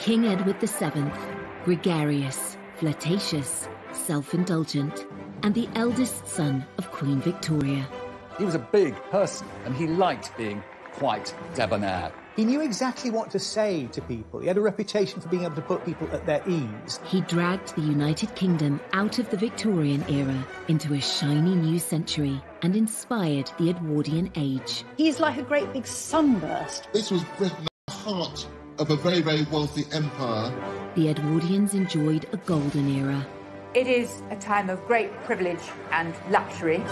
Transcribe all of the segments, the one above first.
King Edward VII, gregarious, flirtatious, self-indulgent, and the eldest son of Queen Victoria. He was a big person, and he liked being quite debonair. He knew exactly what to say to people. He had a reputation for being able to put people at their ease. He dragged the United Kingdom out of the Victorian era into a shiny new century and inspired the Edwardian age. He's like a great big sunburst. This was Britain at the heart of a very, very wealthy empire. The Edwardians enjoyed a golden era. It is a time of great privilege and luxury.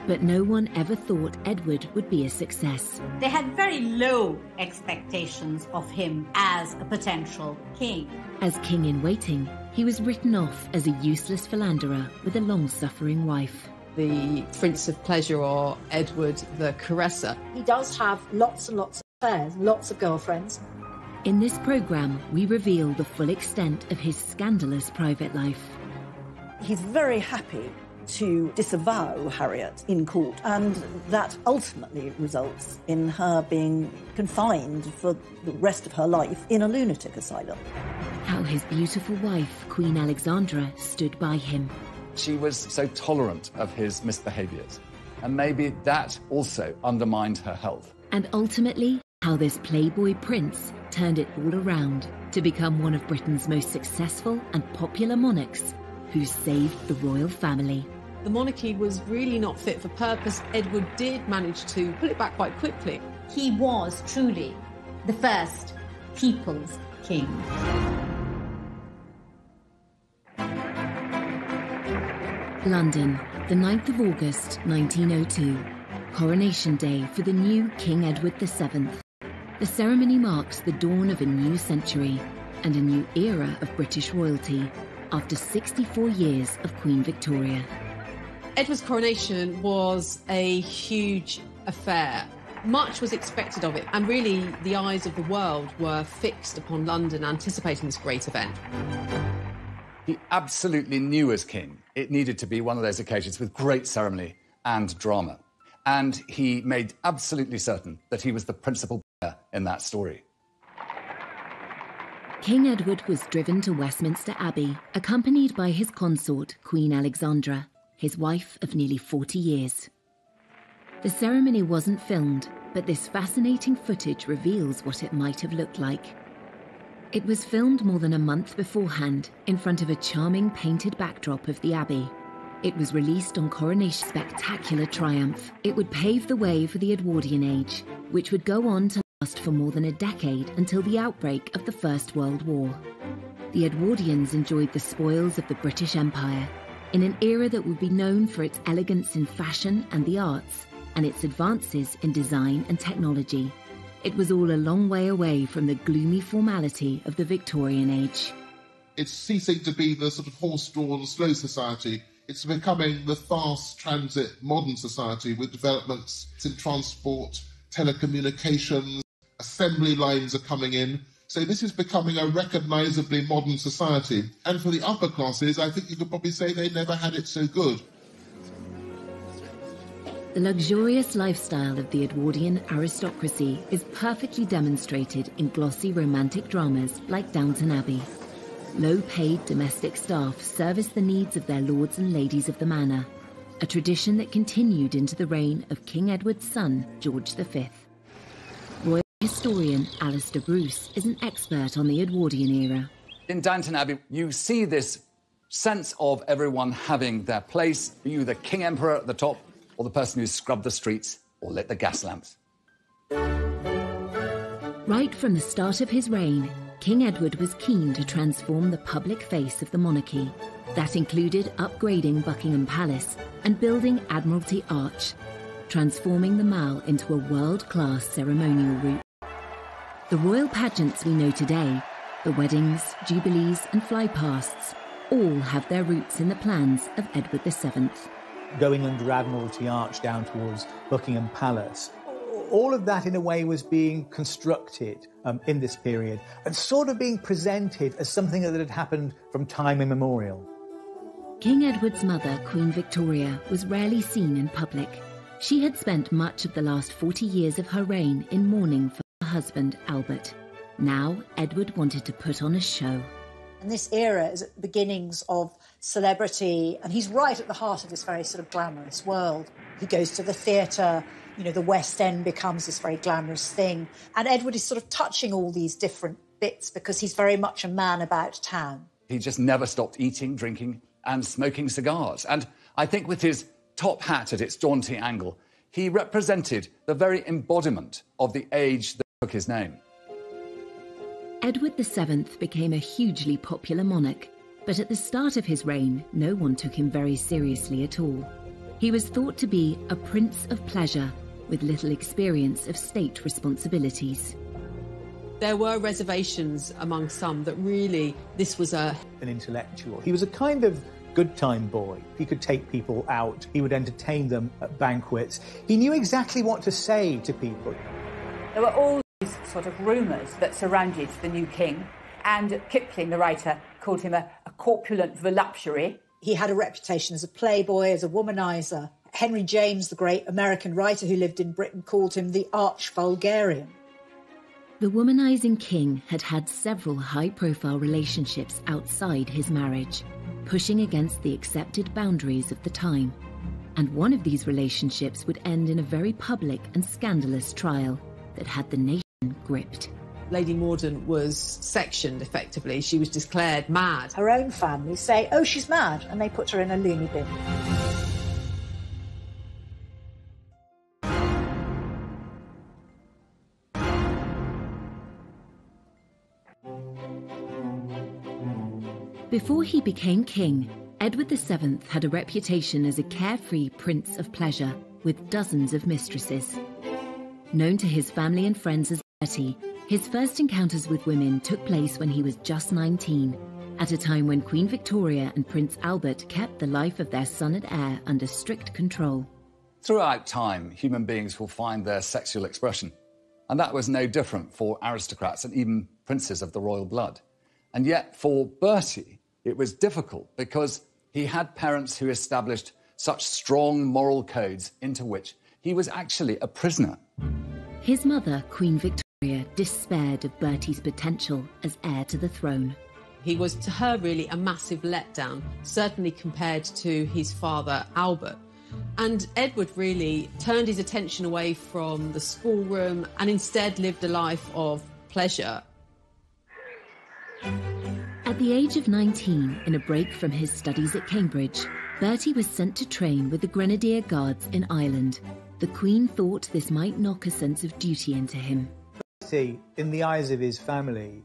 But no one ever thought Edward would be a success. They had very low expectations of him as a potential king. As king in waiting, he was written off as a useless philanderer with a long-suffering wife. The Prince of Pleasure, or Edward the Caresser. He does have lots and lots of affairs, lots of girlfriends. In this programme, we reveal the full extent of his scandalous private life. He's very happy to disavow Harriet in court, and that ultimately results in her being confined for the rest of her life in a lunatic asylum. How his beautiful wife, Queen Alexandra, stood by him. She was so tolerant of his misbehaviours, and maybe that also undermined her health. And ultimately, how this Playboy prince turned it all around to become one of Britain's most successful and popular monarchs who saved the royal family. The monarchy was really not fit for purpose. Edward did manage to pull it back quite quickly. He was truly the first people's king. London, the 9th of August, 1902. Coronation Day for the new King Edward VII. The ceremony marks the dawn of a new century and a new era of British royalty after 64 years of Queen Victoria. Edward's coronation was a huge affair. Much was expected of it, and really the eyes of the world were fixed upon London, anticipating this great event. He absolutely knew as king it needed to be one of those occasions with great ceremony and drama. And he made absolutely certain that he was the principal player in that story. King Edward was driven to Westminster Abbey, accompanied by his consort, Queen Alexandra, his wife of nearly 40 years. The ceremony wasn't filmed, but this fascinating footage reveals what it might have looked like. It was filmed more than a month beforehand in front of a charming painted backdrop of the Abbey. It was released on Coronation Spectacular Triumph. It would pave the way for the Edwardian age, which would go on to last for more than a decade until the outbreak of the First World War. The Edwardians enjoyed the spoils of the British Empire in an era that would be known for its elegance in fashion and the arts, and its advances in design and technology. It was all a long way away from the gloomy formality of the Victorian age. It's ceasing to be the sort of horse-drawn, slow society. It's becoming the fast transit modern society with developments in transport, telecommunications, assembly lines are coming in. So this is becoming a recognisably modern society. And for the upper classes, I think you could probably say they never had it so good. The luxurious lifestyle of the Edwardian aristocracy is perfectly demonstrated in glossy romantic dramas like Downton Abbey. Low-paid domestic staff service the needs of their lords and ladies of the manor, a tradition that continued into the reign of King Edward's son, George V. Royal historian Alistair Bruce is an expert on the Edwardian era. In Downton Abbey, you see this sense of everyone having their place, you the King Emperor at the top, or the person who scrubbed the streets or lit the gas lamps. Right from the start of his reign, King Edward was keen to transform the public face of the monarchy. That included upgrading Buckingham Palace and building Admiralty Arch, transforming the Mall into a world-class ceremonial route. The royal pageants we know today, the weddings, jubilees and flypasts, all have their roots in the plans of Edward VII. Going under Admiralty Arch down towards Buckingham Palace. All of that, in a way, was being constructed in this period and sort of being presented as something that had happened from time immemorial. King Edward's mother, Queen Victoria, was rarely seen in public. She had spent much of the last 40 years of her reign in mourning for her husband, Albert. Now, Edward wanted to put on a show. And this era is at the beginnings of celebrity, and he's right at the heart of this very sort of glamorous world. He goes to the theatre, you know, the West End becomes this very glamorous thing. And Edward is sort of touching all these different bits because he's very much a man about town. He just never stopped eating, drinking and smoking cigars. And I think with his top hat at its jaunty angle, he represented the very embodiment of the age that took his name. Edward VII became a hugely popular monarch, but at the start of his reign, no one took him very seriously at all. He was thought to be a prince of pleasure with little experience of state responsibilities. There were reservations among some that really this was an intellectual. He was a kind of good time boy. He could take people out. He would entertain them at banquets. He knew exactly what to say to people. There were all these sort of rumours that surrounded the new king, and Kipling, the writer, called him a corpulent voluptuary. He had a reputation as a playboy, as a womanizer. Henry James, the great American writer who lived in Britain, called him the arch-vulgarian. The womanizing king had had several high-profile relationships outside his marriage, pushing against the accepted boundaries of the time. And one of these relationships would end in a very public and scandalous trial that had the nation gripped. Lady Morden was sectioned, effectively. She was declared mad. Her own family say, oh, she's mad, and they put her in a loony bin. Before he became king, Edward VII had a reputation as a carefree prince of pleasure with dozens of mistresses. Known to his family and friends as Bertie, his first encounters with women took place when he was just 19, at a time when Queen Victoria and Prince Albert kept the life of their son and heir under strict control. Throughout time, human beings will find their sexual expression, and that was no different for aristocrats and even princes of the royal blood. And yet, for Bertie, it was difficult because he had parents who established such strong moral codes into which he was actually a prisoner. His mother, Queen Victoria, despaired of Bertie's potential as heir to the throne. He was, to her, really a massive letdown, certainly compared to his father, Albert. And Edward really turned his attention away from the schoolroom and instead lived a life of pleasure. At the age of 19, in a break from his studies at Cambridge, Bertie was sent to train with the Grenadier Guards in Ireland. The Queen thought this might knock a sense of duty into him. Bertie, in the eyes of his family,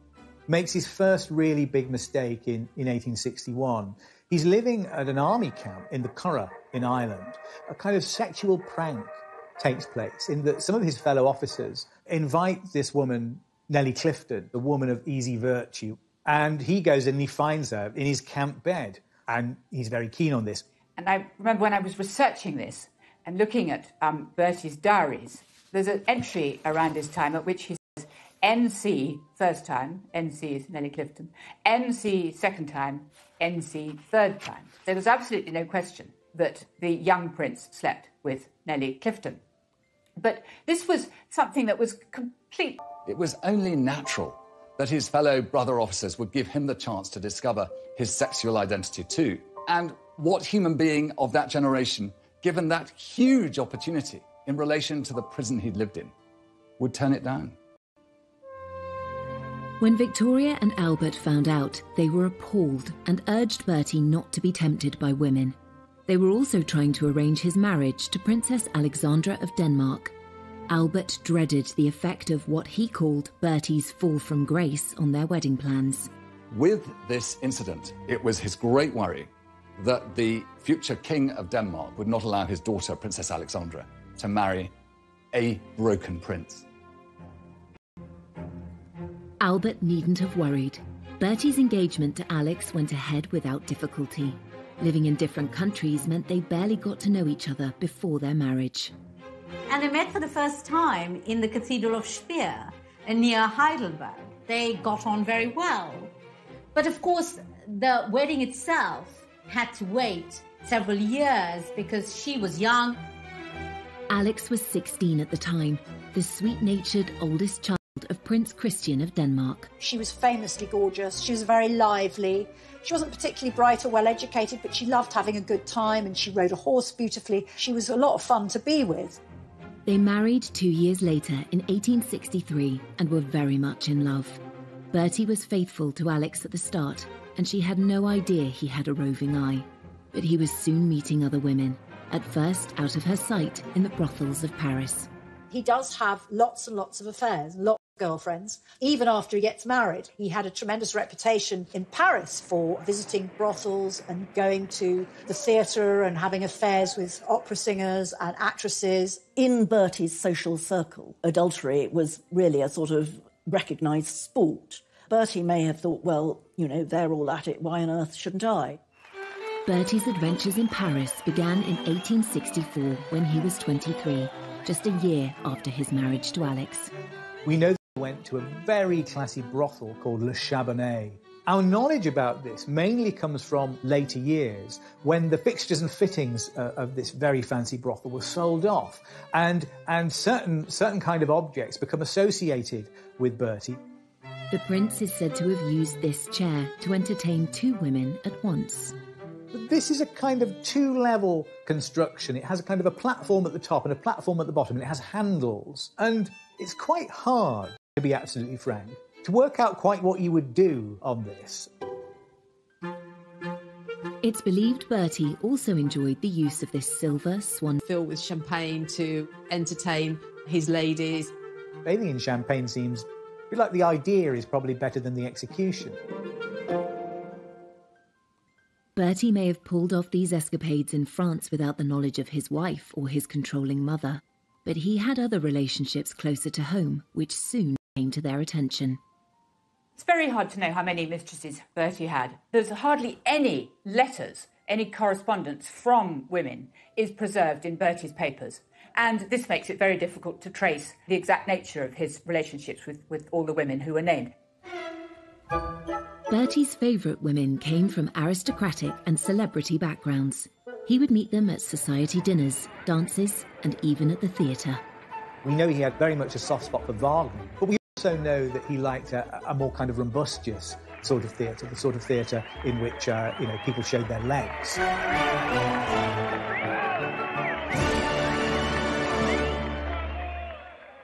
makes his first really big mistake in 1861. He's living at an army camp in the Curragh in Ireland. A kind of sexual prank takes place in that some of his fellow officers invite this woman, Nellie Clifton, the woman of easy virtue, and he goes and he finds her in his camp bed, and he's very keen on this. And I remember when I was researching this and looking at Bertie's diaries, there's an entry around this time at which he says, NC first time, NC is Nellie Clifton, NC second time, NC third time. There was absolutely no question that the young prince slept with Nellie Clifton. But this was something that was complete. It was only natural that his fellow brother officers would give him the chance to discover his sexual identity too. And what human being of that generation, given that huge opportunity in relation to the prison he'd lived in, would turn it down? When Victoria and Albert found out, they were appalled and urged Bertie not to be tempted by women. They were also trying to arrange his marriage to Princess Alexandra of Denmark. Albert dreaded the effect of what he called Bertie's fall from grace on their wedding plans. With this incident, it was his great worry that the future king of Denmark would not allow his daughter, Princess Alexandra, to marry a broken prince. Albert needn't have worried. Bertie's engagement to Alex went ahead without difficulty. Living in different countries meant they barely got to know each other before their marriage. And they met for the first time in the Cathedral of Speyer, near Heidelberg. They got on very well. But of course, the wedding itself had to wait several years because she was young. Alex was 16 at the time, the sweet-natured oldest child of Prince Christian of Denmark. She was famously gorgeous. She was very lively. She wasn't particularly bright or well-educated, but she loved having a good time and she rode a horse beautifully. She was a lot of fun to be with. They married 2 years later in 1863 and were very much in love. Bertie was faithful to Alex at the start, and she had no idea he had a roving eye. But he was soon meeting other women, at first out of her sight in the brothels of Paris. He does have lots and lots of affairs, lots of girlfriends. Even after he gets married, he had a tremendous reputation in Paris for visiting brothels and going to the theatre and having affairs with opera singers and actresses. In Bertie's social circle, adultery was really a sort of recognised sport. Bertie may have thought, well, they're all at it, why on earth shouldn't I? Bertie's adventures in Paris began in 1864 when he was 23, just a year after his marriage to Alex. We know that he went to a very classy brothel called Le Chabonnet. Our knowledge about this mainly comes from later years, when the fixtures and fittings of this very fancy brothel were sold off, and certain kind of objects become associated with Bertie. The prince is said to have used this chair to entertain 2 women at once. This is a kind of 2-level construction. It has a kind of a platform at the top and a platform at the bottom, and it has handles. And it's quite hard, to be absolutely frank, to work out quite what you would do on this. It's believed Bertie also enjoyed the use of this silver swan filled with champagne to entertain his ladies. Bathing in champagne seems a bit like the idea is probably better than the execution. Bertie may have pulled off these escapades in France without the knowledge of his wife or his controlling mother, but he had other relationships closer to home, which soon came to their attention. It's very hard to know how many mistresses Bertie had. There's hardly any letters, any correspondence from women is preserved in Bertie's papers. And this makes it very difficult to trace the exact nature of his relationships with all the women who were named. Bertie's favourite women came from aristocratic and celebrity backgrounds. He would meet them at society dinners, dances, and even at the theatre. We know he had very much a soft spot for Wagner, but we also know that he liked a more kind of rumbustious sort of theatre, the sort of theatre in which people showed their legs.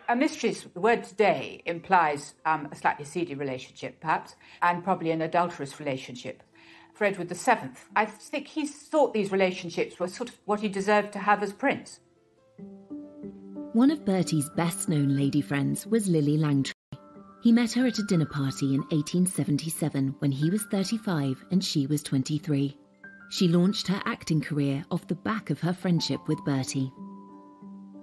A mistress, the word today, implies a slightly seedy relationship, perhaps, and probably an adulterous relationship. For Edward VII, I think he thought these relationships were sort of what he deserved to have as prince. One of Bertie's best-known lady friends was Lily Langtry. He met her at a dinner party in 1877 when he was 35 and she was 23. She launched her acting career off the back of her friendship with Bertie.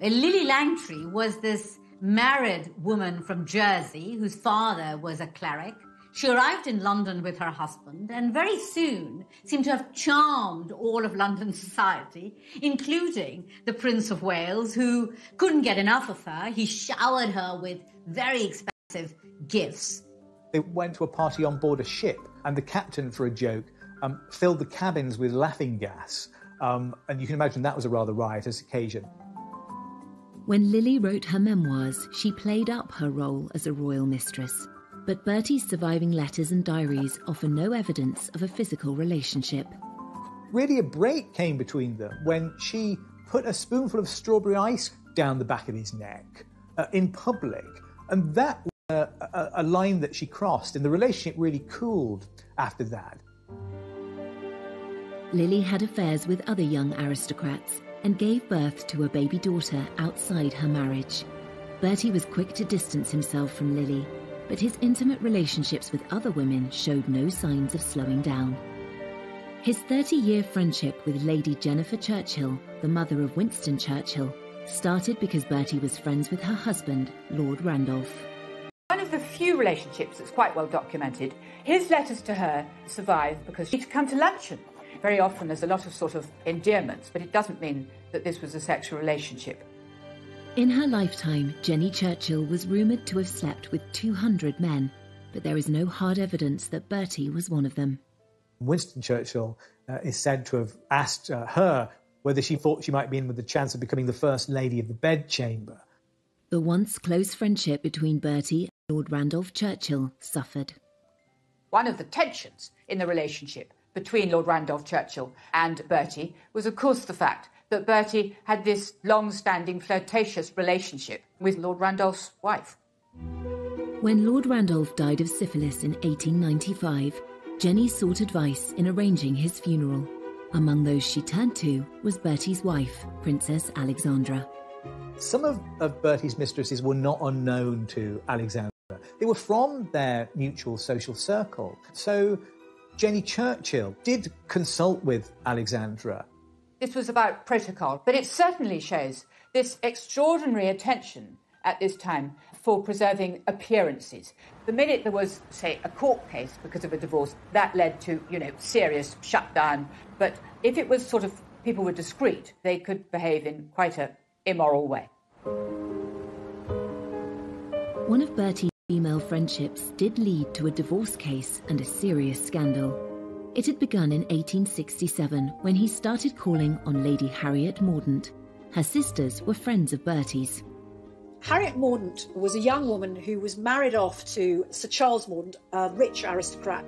Lily Langtry was this married woman from Jersey whose father was a cleric. She arrived in London with her husband and very soon seemed to have charmed all of London society, including the Prince of Wales, who couldn't get enough of her. He showered her with very expensive gifts. They went to a party on board a ship, and the captain, for a joke, filled the cabins with laughing gas. And you can imagine that was a rather riotous occasion. When Lily wrote her memoirs, she played up her role as a royal mistress. But Bertie's surviving letters and diaries offer no evidence of a physical relationship. Really, a break came between them when she put a spoonful of strawberry ice down the back of his neck in public. And that was a line that she crossed, and the relationship really cooled after that. Lily had affairs with other young aristocrats and gave birth to a baby daughter outside her marriage. Bertie was quick to distance himself from Lily, but his intimate relationships with other women showed no signs of slowing down. His 30-year friendship with Lady Jennifer Churchill, the mother of Winston Churchill, started because Bertie was friends with her husband, Lord Randolph. One of the few relationships that's quite well documented, his letters to her survive because she'd come to luncheon. Very often there's a lot of sort of endearments, but it doesn't mean that this was a sexual relationship. In her lifetime, Jenny Churchill was rumoured to have slept with 200 men, but there is no hard evidence that Bertie was one of them. Winston Churchill is said to have asked her whether she thought she might be in with the chance of becoming the first lady of the bedchamber. The once close friendship between Bertie and Lord Randolph Churchill suffered. One of the tensions in the relationship between Lord Randolph Churchill and Bertie was, of course, the fact that Bertie had this long-standing flirtatious relationship with Lord Randolph's wife. When Lord Randolph died of syphilis in 1895, Jenny sought advice in arranging his funeral. Among those she turned to was Bertie's wife, Princess Alexandra. Some of Bertie's mistresses were not unknown to Alexandra. They were from their mutual social circle. So Jenny Churchill did consult with Alexandra. This was about protocol, but it certainly shows this extraordinary attention at this time for preserving appearances. The minute there was, say, a court case because of a divorce, that led to, serious shutdown. But if it was sort of people were discreet, they could behave in quite an immoral way. One of Bertie's female friendships did lead to a divorce case and a serious scandal. It had begun in 1867 when he started calling on Lady Harriet Mordaunt. Her sisters were friends of Bertie's. Harriet Mordaunt was a young woman who was married off to Sir Charles Mordaunt, a rich aristocrat.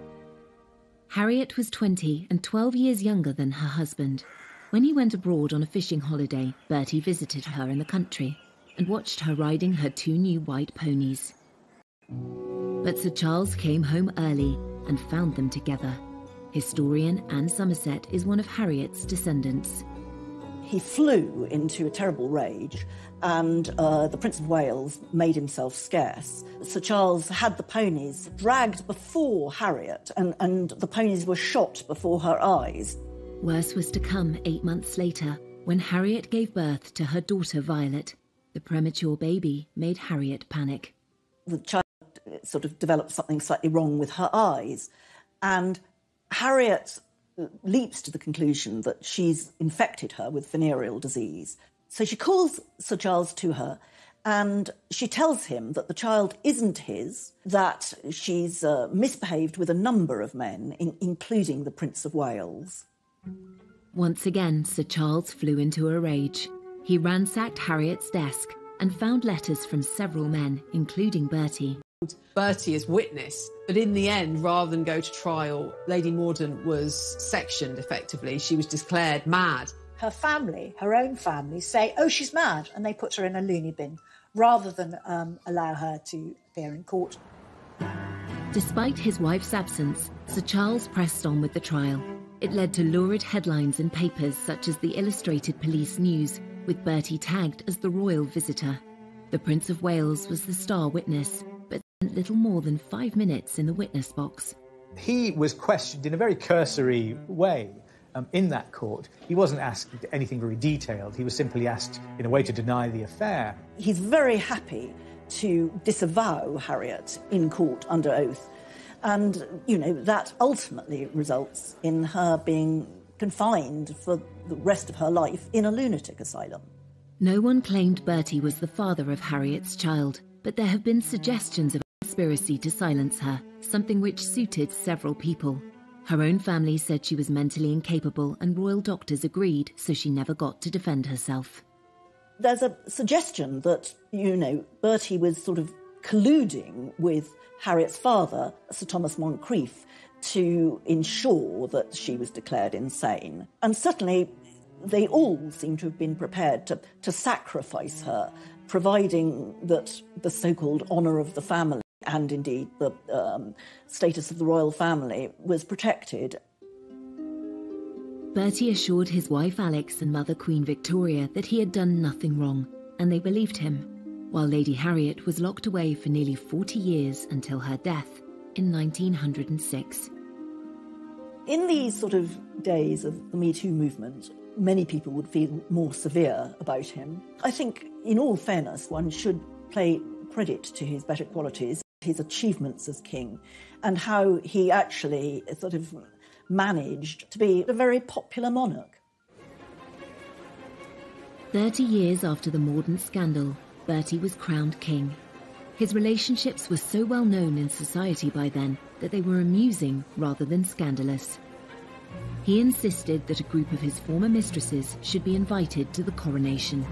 Harriet was 20 and 12 years younger than her husband. When he went abroad on a fishing holiday, Bertie visited her in the country and watched her riding her 2 new white ponies. But Sir Charles came home early and found them together. Historian Anne Somerset is one of Harriet's descendants. He flew into a terrible rage, and the Prince of Wales made himself scarce. Sir Charles had the ponies dragged before Harriet, and the ponies were shot before her eyes. Worse was to come 8 months later, when Harriet gave birth to her daughter Violet. The premature baby made Harriet panic. The child sort of developed something slightly wrong with her eyes, and Harriet leaps to the conclusion that she's infected her with venereal disease. So she calls Sir Charles to her and she tells him that the child isn't his, that she's misbehaved with a number of men, including the Prince of Wales. Once again, Sir Charles flew into a rage. He ransacked Harriet's desk and found letters from several men, including Bertie. Bertie as witness, but in the end, rather than go to trial, Lady Mordaunt was sectioned effectively. She was declared mad. Her family, her own family, say, oh, she's mad, and they put her in a loony bin, rather than allow her to appear in court. Despite his wife's absence, Sir Charles pressed on with the trial. It led to lurid headlines in papers such as the Illustrated Police News, with Bertie tagged as the royal visitor. The Prince of Wales was the star witness, but spent little more than 5 minutes in the witness box. He was questioned in a very cursory way in that court. He wasn't asked anything very detailed. He was simply asked in a way to deny the affair. He's very happy to disavow Harriet in court under oath. And, that ultimately results in her being confined for the rest of her life in a lunatic asylum. No one claimed Bertie was the father of Harriet's child, but there have been suggestions of a conspiracy to silence her, something which suited several people. Her own family said she was mentally incapable and royal doctors agreed, so she never got to defend herself. There's a suggestion that, Bertie was sort of colluding with Harriet's father, Sir Thomas Moncrieff, to ensure that she was declared insane. And certainly they all seem to have been prepared to sacrifice her, providing that the so-called honour of the family and indeed the status of the royal family was protected. Bertie assured his wife Alex and mother Queen Victoria that he had done nothing wrong, and they believed him, while Lady Harriet was locked away for nearly 40 years until her death in 1906. In these sort of days of the Me Too movement, many people would feel more severe about him. I think, in all fairness, one should pay credit to his better qualities, his achievements as king, and how he actually sort of managed to be a very popular monarch. 30 years after the Mordaunt scandal, Bertie was crowned king. His relationships were so well known in society by then that they were amusing rather than scandalous. He insisted that a group of his former mistresses should be invited to the coronation.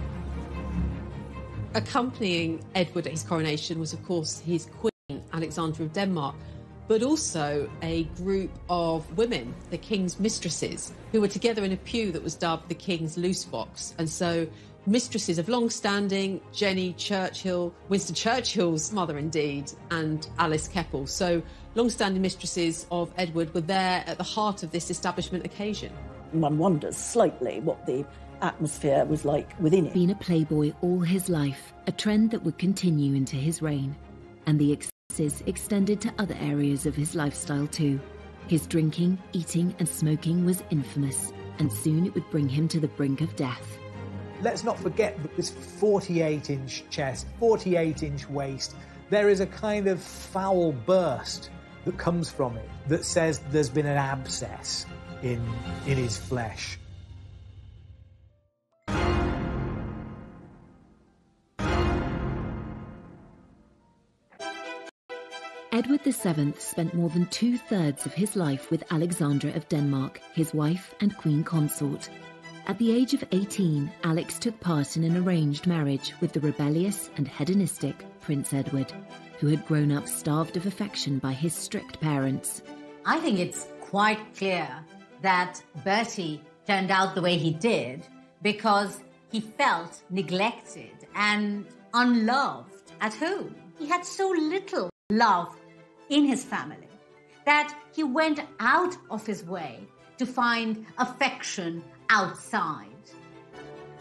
Accompanying Edward at his coronation was, of course, his queen, Alexandra of Denmark, but also a group of women, the king's mistresses, who were together in a pew that was dubbed the King's Loose Box. And so mistresses of long-standing, Jenny Churchill, Winston Churchill's mother indeed, and Alice Keppel. So long-standing mistresses of Edward were there at the heart of this establishment occasion. One wonders slightly what the atmosphere was like within it. Been a playboy all his life, a trend that would continue into his reign. And the excesses extended to other areas of his lifestyle too. His drinking, eating and smoking was infamous, and soon it would bring him to the brink of death. Let's not forget this 48-inch chest, 48-inch waist. There is a kind of foul burst that comes from it that says there's been an abscess in his flesh. Edward VII spent more than 2/3 of his life with Alexandra of Denmark, his wife and queen consort. At the age of 18, Alex took part in an arranged marriage with the rebellious and hedonistic Prince Edward, who had grown up starved of affection by his strict parents. I think it's quite clear that Bertie turned out the way he did because he felt neglected and unloved at home. He had so little love in his family that he went out of his way to find affection outside.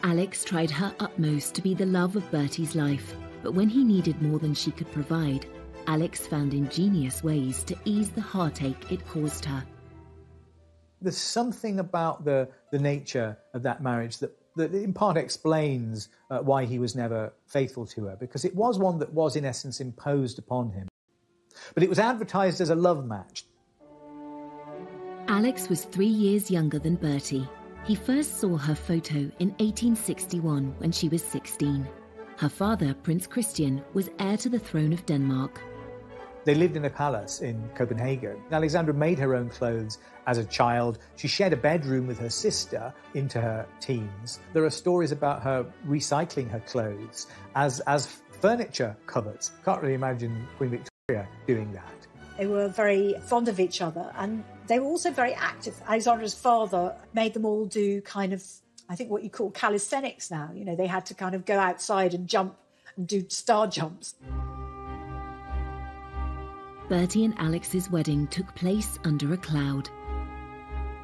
Alex tried her utmost to be the love of Bertie's life, but when he needed more than she could provide, Alex found ingenious ways to ease the heartache it caused her. There's something about the nature of that marriage that in part explains why he was never faithful to her, because it was one that was in essence imposed upon him. But it was advertised as a love match. Alex was 3 years younger than Bertie. He first saw her photo in 1861 when she was 16. Her father, Prince Christian, was heir to the throne of Denmark. They lived in a palace in Copenhagen. Alexandra made her own clothes as a child. She shared a bedroom with her sister into her teens. There are stories about her recycling her clothes as furniture cupboards. Can't really imagine Queen Victoria doing that. They were very fond of each other, and they were also very active. Alexandra's father made them all do kind of, I think, what you call calisthenics now. You know, they had to kind of go outside and jump and do star jumps. Bertie and Alex's wedding took place under a cloud.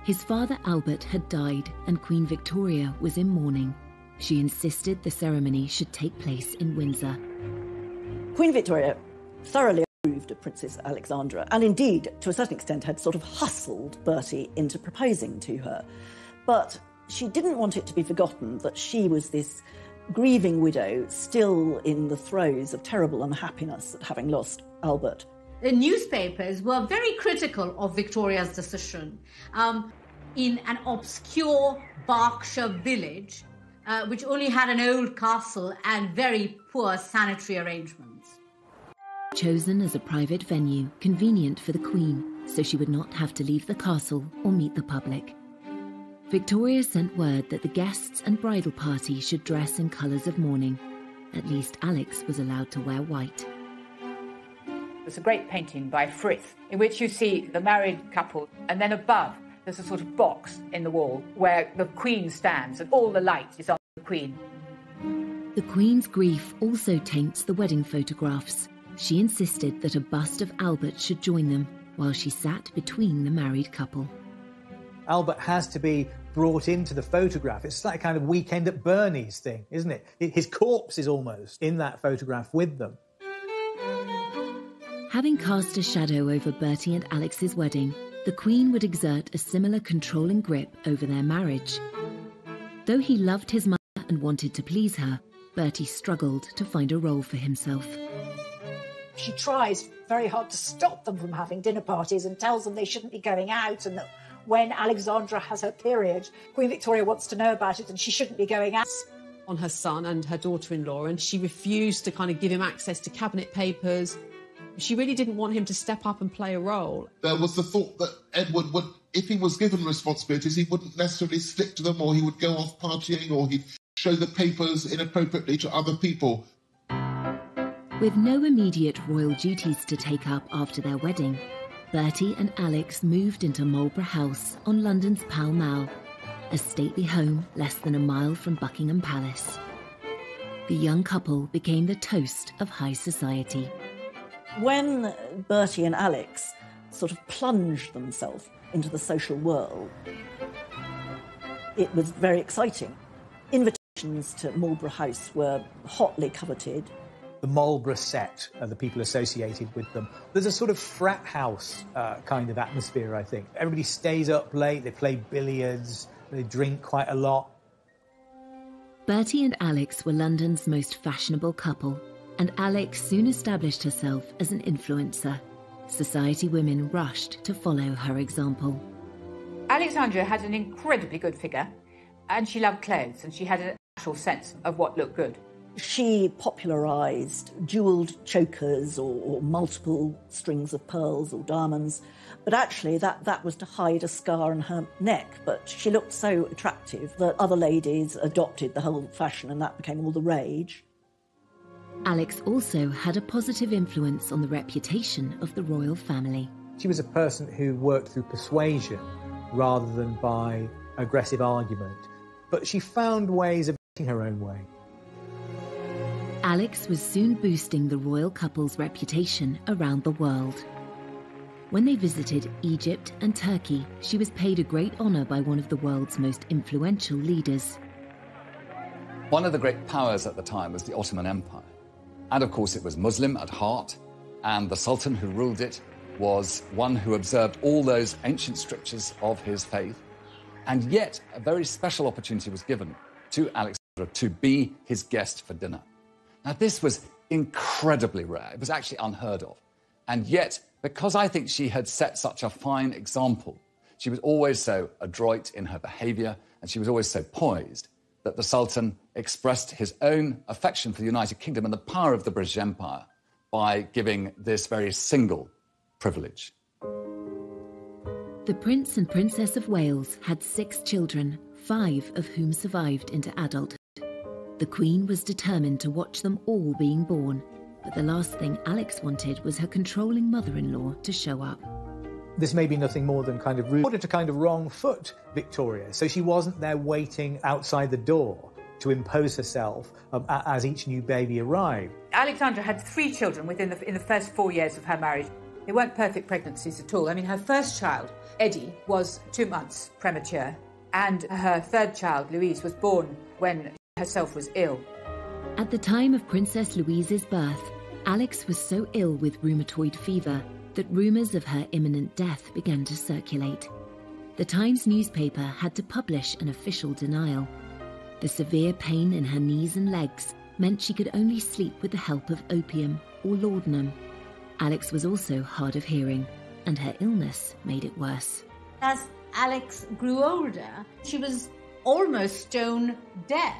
His father Albert had died and Queen Victoria was in mourning. She insisted the ceremony should take place in Windsor. Queen Victoria thoroughly approved of Princess Alexandra, and indeed, to a certain extent, had sort of hustled Bertie into proposing to her. But she didn't want it to be forgotten that she was this grieving widow, still in the throes of terrible unhappiness at having lost Albert. The newspapers were very critical of Victoria's decision. In an obscure Berkshire village, which only had an old castle and very poor sanitary arrangements. Chosen as a private venue, convenient for the Queen, so she would not have to leave the castle or meet the public. Victoria sent word that the guests and bridal party should dress in colours of mourning. At least Alex was allowed to wear white. There's a great painting by Frith in which you see the married couple, and then above there's a sort of box in the wall where the Queen stands and all the light is on the Queen. The Queen's grief also taints the wedding photographs. She insisted that a bust of Albert should join them while she sat between the married couple. Albert has to be brought into the photograph. It's like a kind of Weekend at Bernie's thing, isn't it? His corpse is almost in that photograph with them. Having cast a shadow over Bertie and Alex's wedding, the Queen would exert a similar controlling grip over their marriage. Though he loved his mother and wanted to please her, Bertie struggled to find a role for himself. She tries very hard to stop them from having dinner parties and tells them they shouldn't be going out, and that when Alexandra has her period, Queen Victoria wants to know about it and she shouldn't be going out. On her son and her daughter-in-law, and she refused to kind of give him access to cabinet papers. She really didn't want him to step up and play a role. There was the thought that Edward would, if he was given responsibilities, he wouldn't necessarily stick to them, or he would go off partying, or he'd show the papers inappropriately to other people. With no immediate royal duties to take up after their wedding, Bertie and Alex moved into Marlborough House on London's Pall Mall, a stately home less than a mile from Buckingham Palace. The young couple became the toast of high society. When Bertie and Alex sort of plunged themselves into the social world, it was very exciting. Invitations to Marlborough House were hotly coveted. The Marlborough set, the people associated with them. There's a sort of frat house kind of atmosphere, I think. Everybody stays up late, they play billiards, they drink quite a lot. Bertie and Alex were London's most fashionable couple, and Alex soon established herself as an influencer. Society women rushed to follow her example. Alexandra had an incredibly good figure, and she loved clothes, and she had an actual sense of what looked good. She popularised jewelled chokers or multiple strings of pearls or diamonds, but actually that was to hide a scar on her neck. But she looked so attractive that other ladies adopted the whole fashion, and that became all the rage. Alex also had a positive influence on the reputation of the royal family. She was a person who worked through persuasion rather than by aggressive argument, but she found ways of getting her own way. Alex was soon boosting the royal couple's reputation around the world. When they visited Egypt and Turkey, she was paid a great honour by one of the world's most influential leaders. One of the great powers at the time was the Ottoman Empire. And of course it was Muslim at heart, and the Sultan who ruled it was one who observed all those ancient strictures of his faith. And yet a very special opportunity was given to Alexandra to be his guest for dinner. Now, this was incredibly rare. It was actually unheard of. And yet, because I think she had set such a fine example, she was always so adroit in her behaviour, and she was always so poised, that the Sultan expressed his own affection for the United Kingdom and the power of the British Empire by giving this very single privilege. The Prince and Princess of Wales had 6 children, 5 of whom survived into adulthood. The Queen was determined to watch them all being born, but the last thing Alex wanted was her controlling mother-in-law to show up. This may be nothing more than kind of rude, order to kind of wrong foot Victoria, so she wasn't there waiting outside the door to impose herself as each new baby arrived. Alexandra had 3 children in the first 4 years of her marriage. They weren't perfect pregnancies at all. I mean, her first child, Eddie, was 2 months premature, and her third child, Louise, was born when herself was ill. At the time of Princess Louise's birth, Alex was so ill with rheumatoid fever that rumours of her imminent death began to circulate. The Times newspaper had to publish an official denial. The severe pain in her knees and legs meant she could only sleep with the help of opium or laudanum. Alex was also hard of hearing, and her illness made it worse. As Alex grew older, she was almost stone deaf.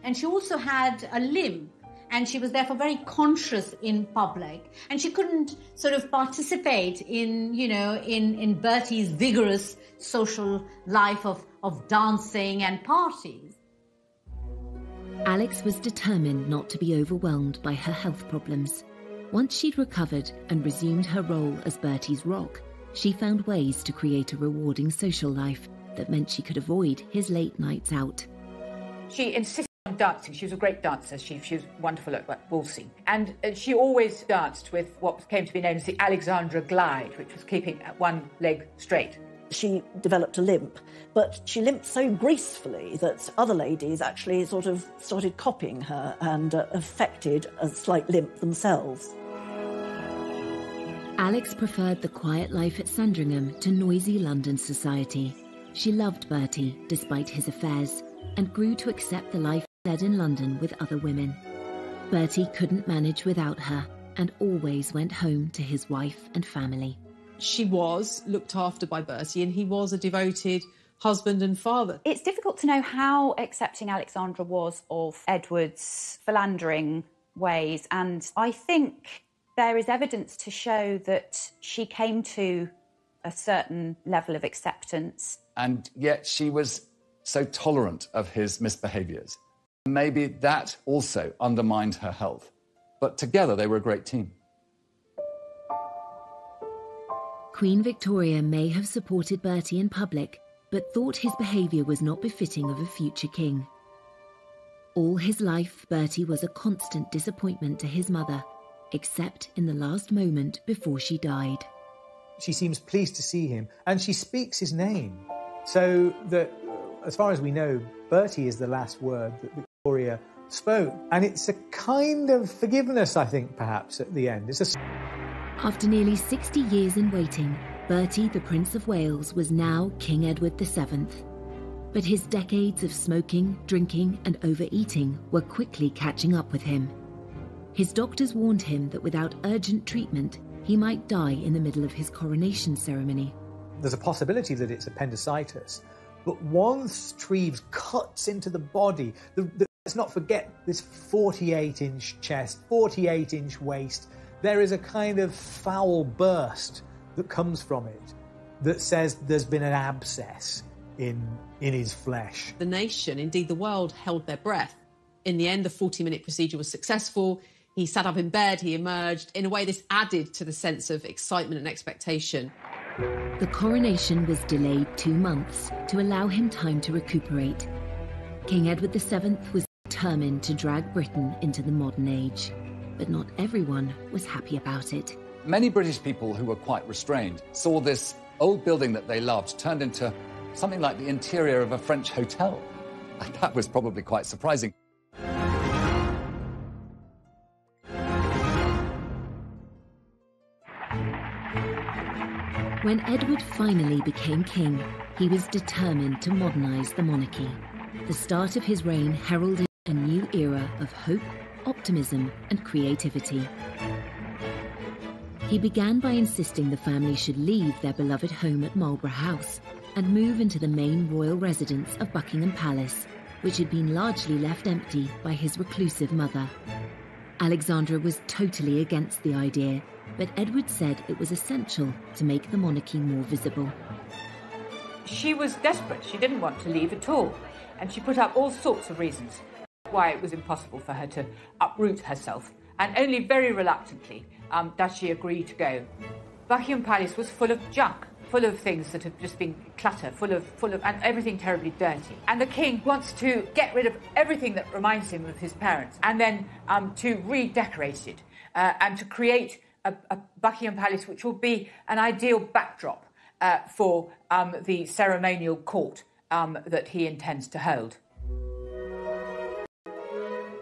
And she also had a limp, and she was therefore very conscious in public. And she couldn't sort of participate in Bertie's vigorous social life of dancing and parties. Alex was determined not to be overwhelmed by her health problems. Once she'd recovered and resumed her role as Bertie's rock, she found ways to create a rewarding social life that meant she could avoid his late nights out. She insisted on dancing. She was a great dancer. She was wonderful at waltzing. And she always danced with what came to be known as the Alexandra glide, which was keeping one leg straight. She developed a limp, but she limped so gracefully that other ladies actually sort of started copying her and affected a slight limp themselves. Alex preferred the quiet life at Sandringham to noisy London society. She loved Bertie, despite his affairs, and grew to accept the life led in London with other women. Bertie couldn't manage without her and always went home to his wife and family. She was looked after by Bertie, and he was a devoted husband and father. It's difficult to know how accepting Alexandra was of Edward's philandering ways, and I think there is evidence to show that she came to a certain level of acceptance. And yet she was so tolerant of his misbehaviours. Maybe that also undermined her health. But together they were a great team. Queen Victoria may have supported Bertie in public, but thought his behaviour was not befitting of a future king. All his life, Bertie was a constant disappointment to his mother, except in the last moment before she died. She seems pleased to see him, and she speaks his name. So that, as far as we know, Bertie is the last word that Victoria spoke. And it's a kind of forgiveness, I think, perhaps, at the end. After nearly 60 years in waiting, Bertie, the Prince of Wales, was now King Edward VII. But his decades of smoking, drinking and overeating were quickly catching up with him. His doctors warned him that without urgent treatment, he might die in the middle of his coronation ceremony. There's a possibility that it's appendicitis, but once Treves cuts into the body, let's not forget this 48-inch chest, 48-inch waist, there is a kind of foul burst that comes from it that says there's been an abscess in his flesh. The nation, indeed the world, held their breath. In the end, the 40-minute procedure was successful. He sat up in bed, he emerged. In a way, this added to the sense of excitement and expectation. The coronation was delayed 2 months to allow him time to recuperate. King Edward VII was determined to drag Britain into the modern age, but not everyone was happy about it. Many British people who were quite restrained saw this old building that they loved turned into something like the interior of a French hotel. And that was probably quite surprising. When Edward finally became king, he was determined to modernise the monarchy. The start of his reign heralded a new era of hope, optimism and creativity. He began by insisting the family should leave their beloved home at Marlborough House and move into the main royal residence of Buckingham Palace, which had been largely left empty by his reclusive mother. Alexandra was totally against the idea, but Edward said it was essential to make the monarchy more visible. She was desperate. She didn't want to leave at all. And she put up all sorts of reasons why it was impossible for her to uproot herself. And only very reluctantly does she agree to go. Buckingham Palace was full of junk, full of things that have just been clutter, full of, and everything terribly dirty. And the king wants to get rid of everything that reminds him of his parents, and then to redecorate it and to create a Buckingham Palace which will be an ideal backdrop for the ceremonial court that he intends to hold.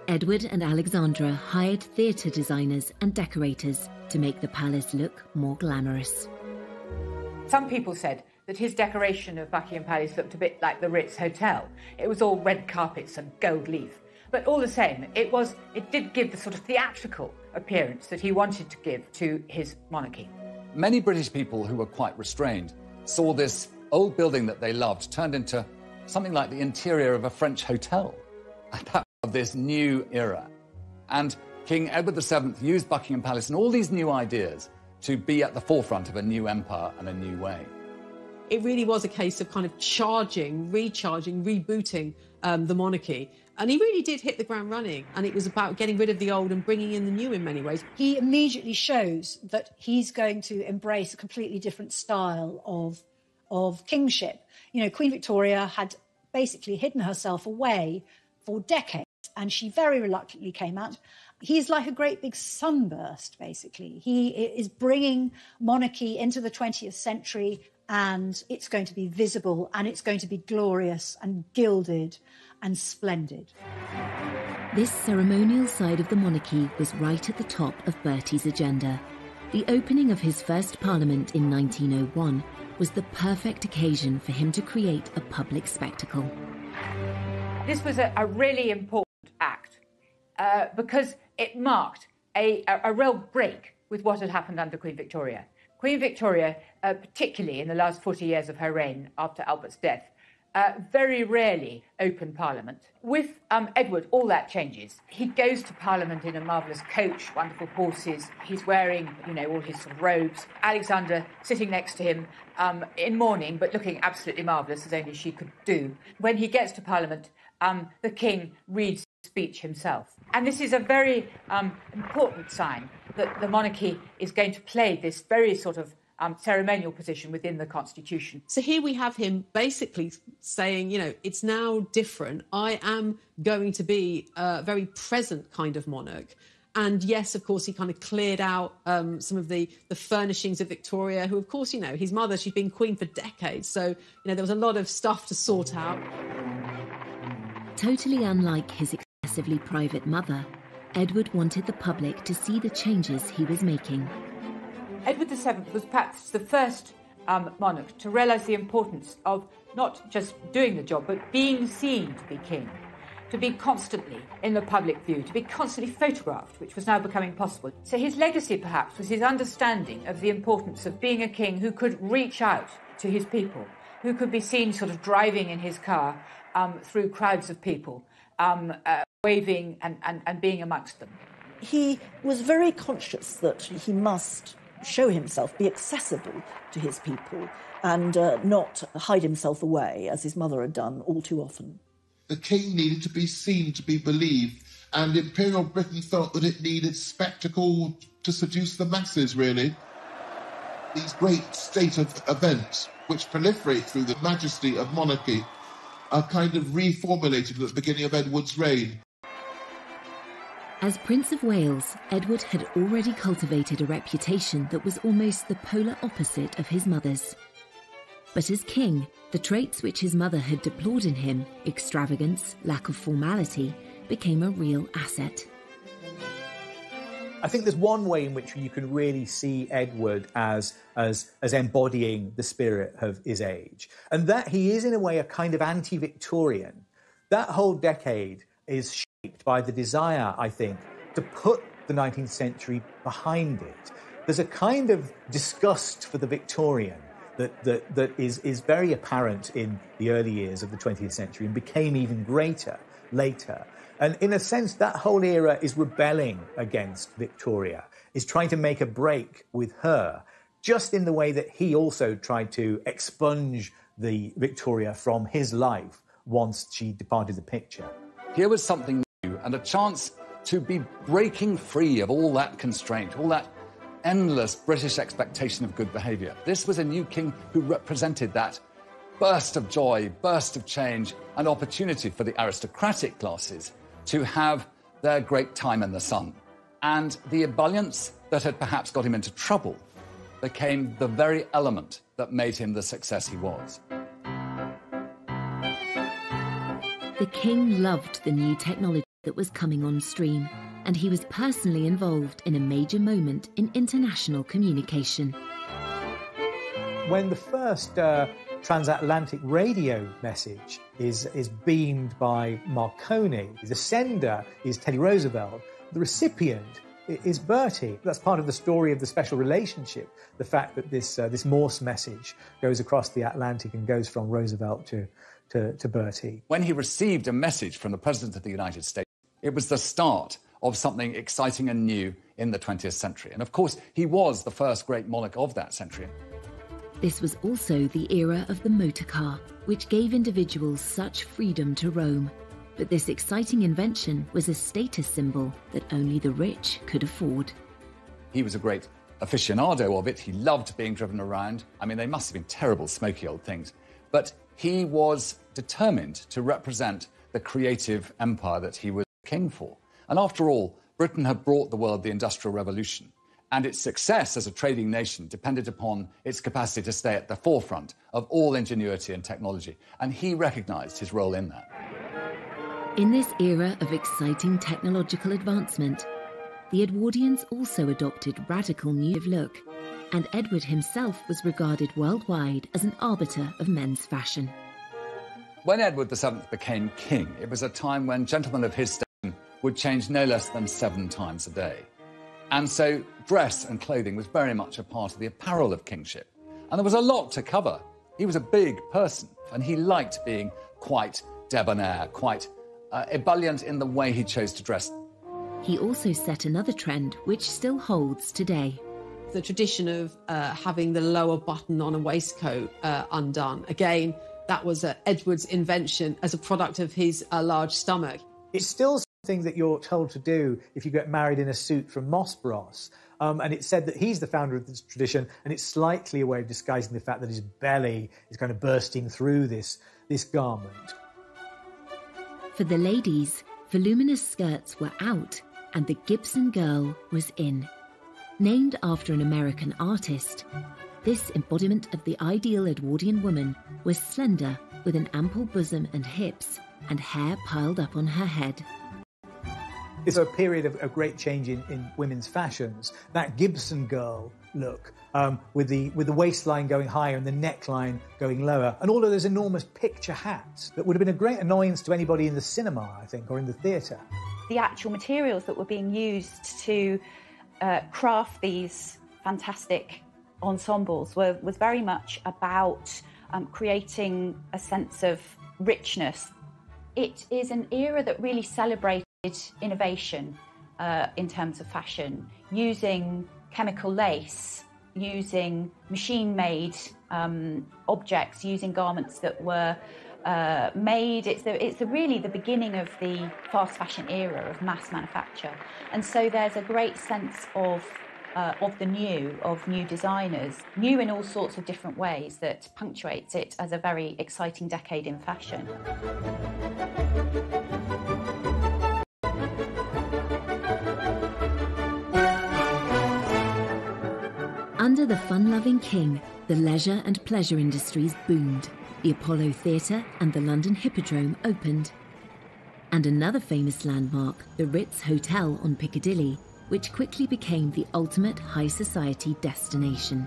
Edward and Alexandra hired theatre designers and decorators to make the palace look more glamorous. Some people said that his decoration of Buckingham Palace looked a bit like the Ritz Hotel. It was all red carpets and gold leaf. But all the same, it did give the sort of theatrical appearance that he wanted to give to his monarchy. Many British people who were quite restrained saw this old building that they loved turned into something like the interior of a French hotel. And that was this new era. And King Edward VII used Buckingham Palace and all these new ideas to be at the forefront of a new empire and a new way. It really was a case of kind of charging, recharging, rebooting the monarchy. And he really did hit the ground running. And it was about getting rid of the old and bringing in the new in many ways. He immediately shows that he's going to embrace a completely different style of kingship. You know, Queen Victoria had basically hidden herself away for decades, and she very reluctantly came out. He's like a great big sunburst, basically. He is bringing monarchy into the 20th century, and it's going to be visible, and it's going to be glorious and gilded and splendid. This ceremonial side of the monarchy was right at the top of Bertie's agenda. The opening of his first parliament in 1901 was the perfect occasion for him to create a public spectacle. This was a really important act because it marked a real break with what had happened under Queen Victoria. Queen Victoria, particularly in the last 40 years of her reign after Albert's death, very rarely opened Parliament. With Edward, all that changes. He goes to Parliament in a marvellous coach, wonderful horses. He's wearing, all his sort of robes. Alexandra sitting next to him in mourning, but looking absolutely marvellous, as only she could do. When he gets to Parliament, the king reads speech himself. And this is a very important sign that the monarchy is going to play this very sort of ceremonial position within the Constitution. So here we have him basically saying, you know, it's now different. I am going to be a very present kind of monarch. And yes, of course, he kind of cleared out some of the furnishings of Victoria, who, of course, you know, his mother, she's been queen for decades. So, you know, there was a lot of stuff to sort out. Totally unlike his excessively private mother, Edward wanted the public to see the changes he was making. Edward VII was perhaps the first monarch to realise the importance of not just doing the job, but being seen to be king, to be constantly in the public view, to be constantly photographed, which was now becoming possible. So his legacy, perhaps, was his understanding of the importance of being a king who could reach out to his people, who could be seen sort of driving in his car through crowds of people, waving and being amongst them. He was very conscious that he must show himself, be accessible to his people, and not hide himself away, as his mother had done all too often. The king needed to be seen, to be believed, and Imperial Britain felt that it needed spectacle to seduce the masses, really. These great state of events, which proliferate through the majesty of monarchy, are kind of reformulated at the beginning of Edward's reign. As Prince of Wales, Edward had already cultivated a reputation that was almost the polar opposite of his mother's. But as king, the traits which his mother had deplored in him, extravagance, lack of formality, became a real asset. I think there's one way in which you can really see Edward as embodying the spirit of his age, and that he is, in a way, a kind of anti-Victorian. That whole decade is shaped by the desire, I think, to put the 19th century behind it. There's a kind of disgust for the Victorian that is very apparent in the early years of the 20th century and became even greater later. And in a sense, that whole era is rebelling against Victoria, is trying to make a break with her, just in the way that he also tried to expunge the Victoria from his life once she departed the picture. Here was something new and a chance to be breaking free of all that constraint, all that endless British expectation of good behaviour. This was a new king who represented that burst of joy, burst of change, and opportunity for the aristocratic classes to have their great time in the sun. And the ebullience that had perhaps got him into trouble became the very element that made him the success he was. The king loved the new technology that was coming on stream, and he was personally involved in a major moment in international communication. When the first transatlantic radio message is beamed by Marconi, the sender is Teddy Roosevelt, the recipient is Bertie. That's part of the story of the special relationship, the fact that this Morse message goes across the Atlantic and goes from Roosevelt to Bertie. When he received a message from the President of the United States, it was the start of something exciting and new in the 20th century. And of course, he was the first great monarch of that century. This was also the era of the motor car, which gave individuals such freedom to roam. But this exciting invention was a status symbol that only the rich could afford. He was a great aficionado of it. He loved being driven around. I mean, they must have been terrible, smoky old things. But he was determined to represent the creative empire that he was king for. And after all, Britain had brought the world the Industrial Revolution, and its success as a trading nation depended upon its capacity to stay at the forefront of all ingenuity and technology, and he recognised his role in that. In this era of exciting technological advancement, the Edwardians also adopted radical new look, and Edward himself was regarded worldwide as an arbiter of men's fashion. When Edward VII became king, it was a time when gentlemen of his station would change no less than 7 times a day. And so dress and clothing was very much a part of the apparel of kingship. And there was a lot to cover. He was a big person, and he liked being quite debonair, quite ebullient in the way he chose to dress. He also set another trend which still holds today. The tradition of having the lower button on a waistcoat undone. Again, that was Edward's invention as a product of his large stomach. It's still thing that you're told to do if you get married in a suit from Moss Bros. And it's said that he's the founder of this tradition, and it's slightly a way of disguising the fact that his belly is kind of bursting through this garment. For the ladies, voluminous skirts were out and the Gibson girl was in. Named after an American artist, this embodiment of the ideal Edwardian woman was slender, with an ample bosom and hips, and hair piled up on her head. It's a period of great change in women's fashions. That Gibson girl look, with the waistline going higher and the neckline going lower, and all of those enormous picture hats that would have been a great annoyance to anybody in the cinema, I think, or in the theatre. The actual materials that were being used to craft these fantastic ensembles was very much about creating a sense of richness. It is an era that really celebrated innovation in terms of fashion, using chemical lace, using machine-made objects, using garments that were made. It's really the beginning of the fast fashion era of mass manufacture, and so there's a great sense of new designers, new in all sorts of different ways, that punctuates it as a very exciting decade in fashion. Under the fun-loving king, the leisure and pleasure industries boomed. The Apollo Theatre and the London Hippodrome opened. And another famous landmark, the Ritz Hotel on Piccadilly, which quickly became the ultimate high society destination.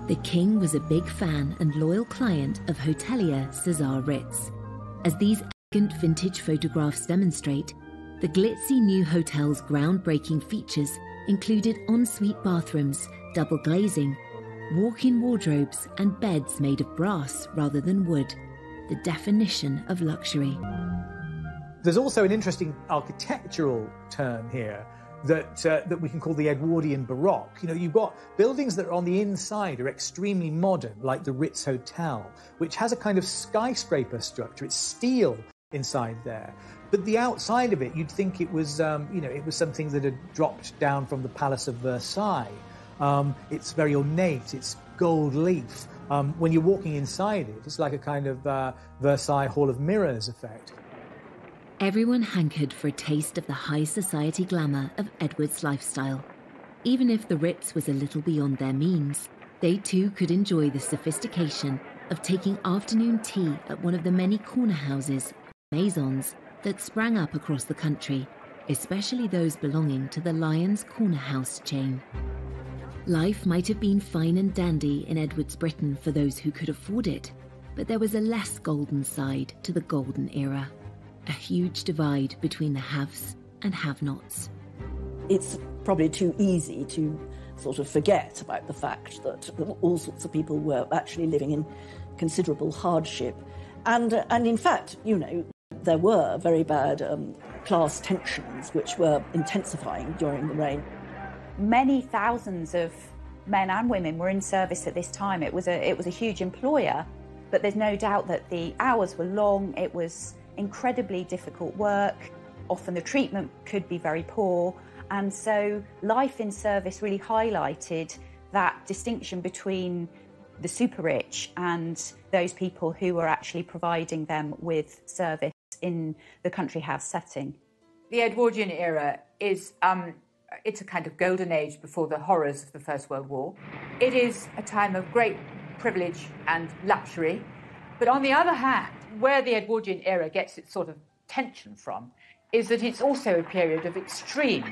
The king was a big fan and loyal client of hotelier Cesar Ritz. As these elegant vintage photographs demonstrate, the glitzy new hotel's groundbreaking features included ensuite bathrooms, double glazing, walk-in wardrobes and beds made of brass rather than wood, the definition of luxury. There's also an interesting architectural term here that we can call the Edwardian Baroque. You know, you've got buildings that are on the inside are extremely modern, like the Ritz Hotel, which has a kind of skyscraper structure. It's steel inside there. But the outside of it, you'd think it was, it was something that had dropped down from the Palace of Versailles. It's very ornate, it's gold leaf. When you're walking inside it, it's like a kind of Versailles Hall of Mirrors effect. Everyone hankered for a taste of the high society glamour of Edward's lifestyle. Even if the Ritz was a little beyond their means, they too could enjoy the sophistication of taking afternoon tea at one of the many corner houses, maisons, that sprang up across the country, especially those belonging to the Lyons Corner House chain. Life might have been fine and dandy in Edward's Britain for those who could afford it, but there was a less golden side to the golden era. A huge divide between the haves and have-nots. It's probably too easy to sort of forget about the fact that all sorts of people were actually living in considerable hardship. And in fact, there were very bad class tensions which were intensifying during the reign. Many thousands of men and women were in service at this time. It was a huge employer, but there's no doubt that the hours were long. It was incredibly difficult work. Often the treatment could be very poor, and so life in service really highlighted that distinction between the super rich and those people who were actually providing them with service in the country house setting. The Edwardian era is it's a kind of golden age before the horrors of the First World War. It is a time of great privilege and luxury, but on the other hand, where the Edwardian era gets its sort of tension from is that it's also a period of extreme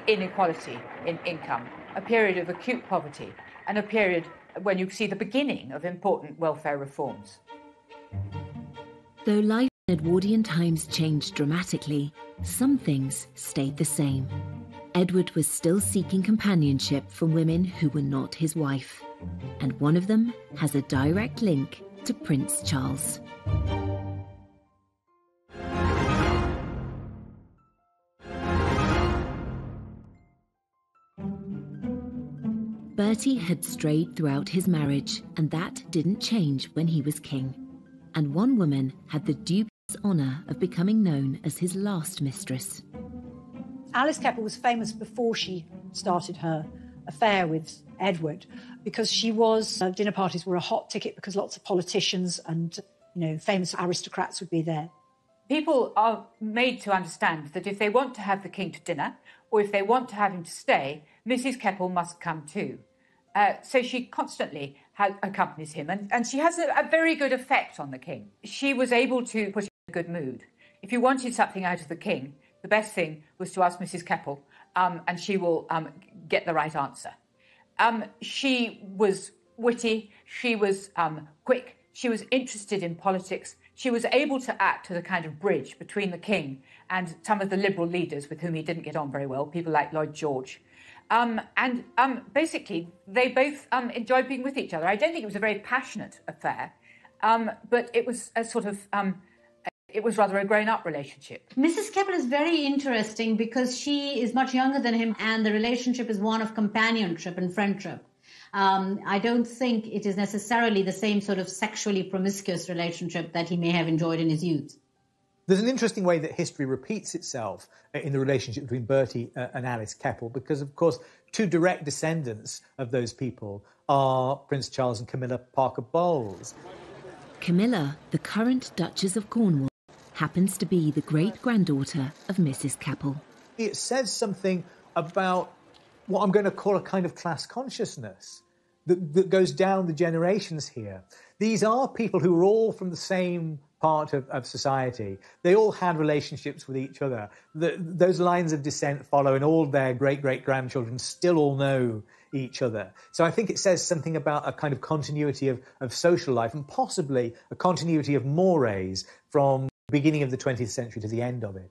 inequality in income, a period of acute poverty, and a period when you see the beginning of important welfare reforms. Though life in Edwardian times changed dramatically, some things stayed the same. Edward was still seeking companionship from women who were not his wife, and one of them has a direct link to Prince Charles. Bertie had strayed throughout his marriage, and that didn't change when he was king. And one woman had the dubious honour of becoming known as his last mistress. Alice Keppel was famous before she started her affair with Edward because she was, dinner parties were a hot ticket because lots of politicians and, famous aristocrats would be there. People are made to understand that if they want to have the king to dinner or if they want to have him to stay, Mrs. Keppel must come too. So she constantly accompanies him and she has a very good effect on the king. She was able to put him in a good mood. If you wanted something out of the king, the best thing was to ask Mrs. Keppel and she will get the right answer. She was witty, she was quick, she was interested in politics. She was able to act as a kind of bridge between the king and some of the liberal leaders with whom he didn't get on very well, people like Lloyd George. Basically, they both enjoyed being with each other. I don't think it was a very passionate affair, but it was a sort of... it was rather a grown-up relationship. Mrs. Keppel is very interesting because she is much younger than him and the relationship is one of companionship and friendship. I don't think it is necessarily the same sort of sexually promiscuous relationship that he may have enjoyed in his youth. There's an interesting way that history repeats itself in the relationship between Bertie and Alice Keppel because, of course, two direct descendants of those people are Prince Charles and Camilla Parker Bowles. Camilla, the current Duchess of Cornwall, happens to be the great-granddaughter of Mrs. Keppel. It says something about what I'm going to call a kind of class consciousness that goes down the generations here. These are people who are all from the same part of society. They all had relationships with each other. Those lines of descent follow, and all their great-great-grandchildren still all know each other. So I think it says something about a kind of continuity of social life and possibly a continuity of mores from the beginning of the 20th century to the end of it.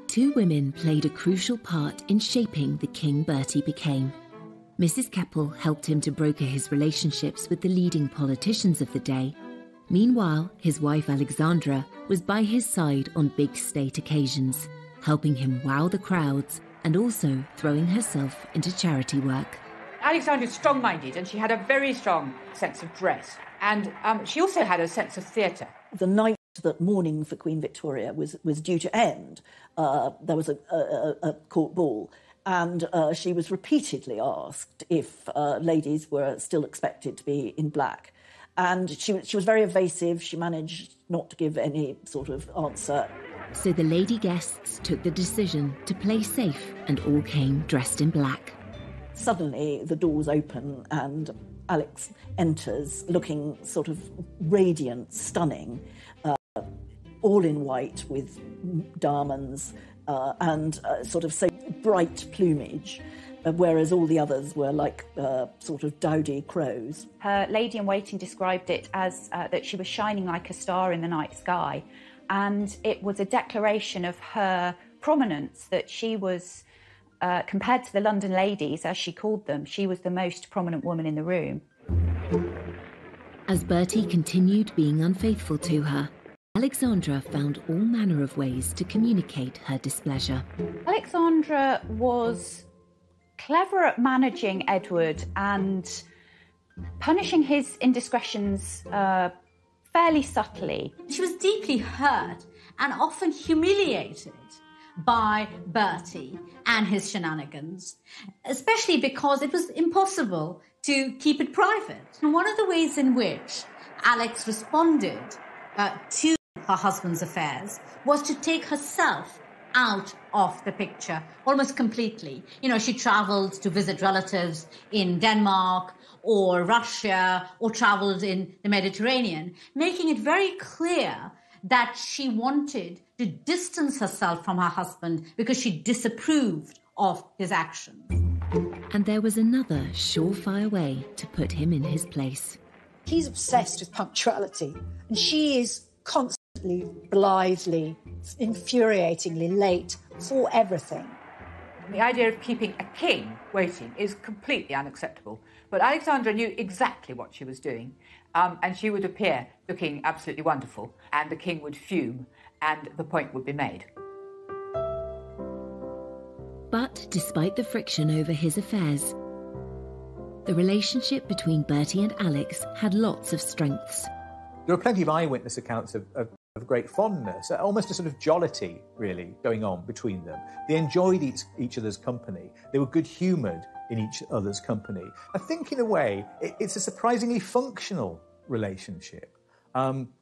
Two women played a crucial part in shaping the king Bertie became. Mrs. Keppel helped him to broker his relationships with the leading politicians of the day. Meanwhile, his wife Alexandra was by his side on big state occasions, helping him wow the crowds and also throwing herself into charity work. Alexandra was strong-minded and she had a very strong sense of dress. And she also had a sense of theatre. The night that mourning for Queen Victoria was due to end, there was a court ball, and she was repeatedly asked if ladies were still expected to be in black. And she was very evasive. She managed not to give any sort of answer. So the lady guests took the decision to play safe and all came dressed in black. Suddenly the doors open and Alex enters looking sort of radiant, stunning, all in white with diamonds and sort of so bright plumage, whereas all the others were like sort of dowdy crows. Her lady-in-waiting described it as that she was shining like a star in the night sky, and it was a declaration of her prominence, that she was, compared to the London ladies, as she called them, she was the most prominent woman in the room. As Bertie continued being unfaithful to her, Alexandra found all manner of ways to communicate her displeasure. Alexandra was clever at managing Edward and punishing his indiscretions fairly subtly. She was deeply hurt and often humiliated by Bertie and his shenanigans, especially because it was impossible to keep it private. And one of the ways in which Alex responded to her husband's affairs was to take herself out of the picture almost completely. You know, she travelled to visit relatives in Denmark or Russia or travelled in the Mediterranean, making it very clear that she wanted to distance herself from her husband because she disapproved of his actions. And there was another surefire way to put him in his place. He's obsessed with punctuality, and she is constantly, blithely, infuriatingly late for everything. The idea of keeping a king waiting is completely unacceptable. But Alexandra knew exactly what she was doing, and she would appear looking absolutely wonderful, and the king would fume, and the point would be made. But despite the friction over his affairs, the relationship between Bertie and Alex had lots of strengths. There are plenty of eyewitness accounts of of great fondness, almost a sort of jollity, really, going on between them. They enjoyed each other's company. They were good-humoured in each other's company. I think, in a way, it's a surprisingly functional relationship,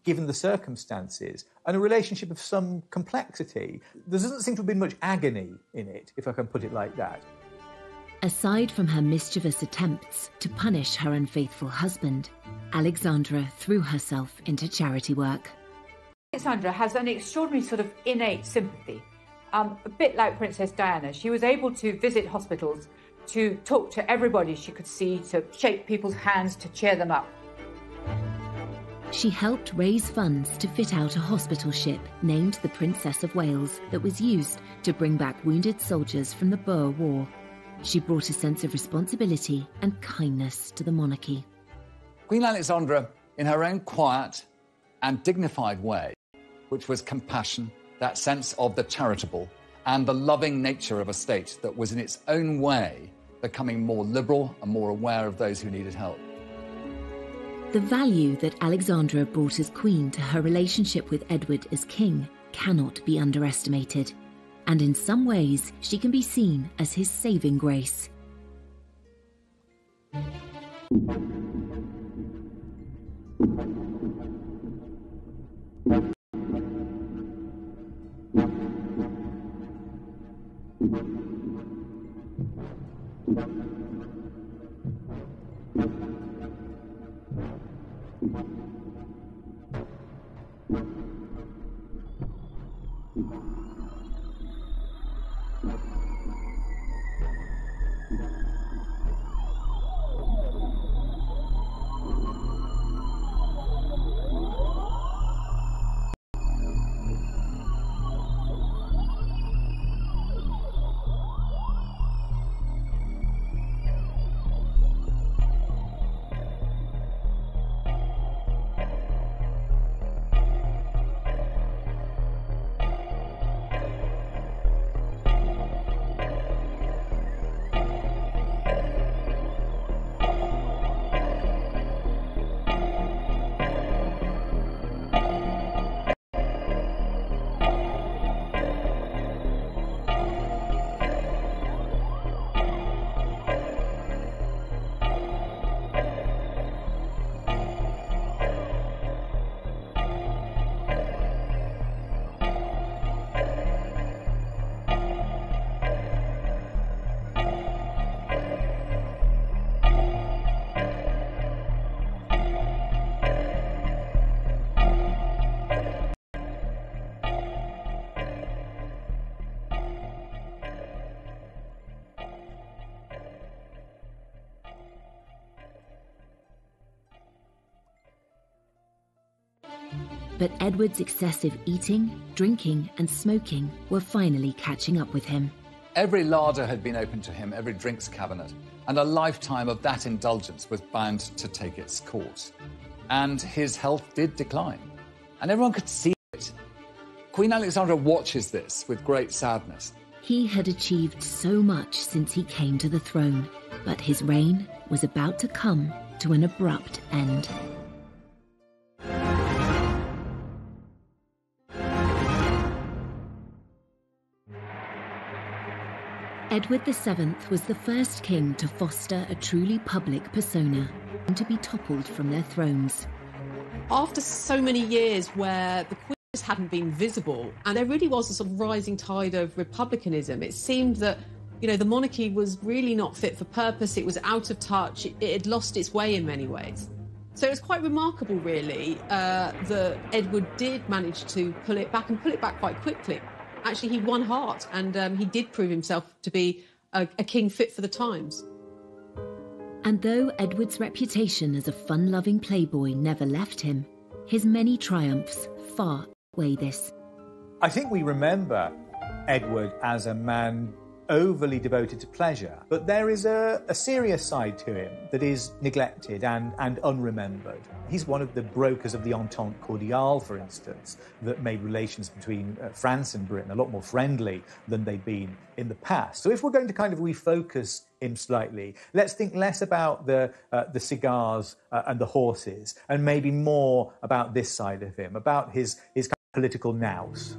given the circumstances, and a relationship of some complexity. There doesn't seem to have been much agony in it, if I can put it like that. Aside from her mischievous attempts to punish her unfaithful husband, Alexandra threw herself into charity work. Alexandra has an extraordinary sort of innate sympathy, a bit like Princess Diana. She was able to visit hospitals, to talk to everybody she could see, to shake people's hands, to cheer them up. She helped raise funds to fit out a hospital ship named the Princess of Wales that was used to bring back wounded soldiers from the Boer War. She brought a sense of responsibility and kindness to the monarchy. Queen Alexandra, in her own quiet and dignified way, which was compassion, that sense of the charitable, and the loving nature of a state that was in its own way becoming more liberal and more aware of those who needed help. The value that Alexandra brought as queen to her relationship with Edward as king cannot be underestimated, and in some ways she can be seen as his saving grace. But Edward's excessive eating, drinking and smoking were finally catching up with him. Every larder had been opened to him, every drinks cabinet, and a lifetime of that indulgence was bound to take its course. And his health did decline, and everyone could see it. Queen Alexandra watches this with great sadness. He had achieved so much since he came to the throne, but his reign was about to come to an abrupt end. Edward VII was the first king to foster a truly public persona and to be toppled from their thrones. After so many years where the Queen just hadn't been visible, and there really was a sort of rising tide of republicanism, it seemed that, you know, the monarchy was really not fit for purpose, it was out of touch, it had lost its way in many ways. So it was quite remarkable, really, that Edward did manage to pull it back, and pull it back quite quickly. Actually, he won heart, and he did prove himself to be a king fit for the times. And though Edward's reputation as a fun-loving playboy never left him, his many triumphs far outweigh this. I think we remember Edward as a man overly devoted to pleasure, but there is a serious side to him that is neglected and unremembered. He's one of the brokers of the Entente Cordiale, for instance, that made relations between France and Britain a lot more friendly than they'd been in the past. So if we're going to kind of refocus him slightly, let's think less about the cigars and the horses, and maybe more about this side of him, about his kind political nous.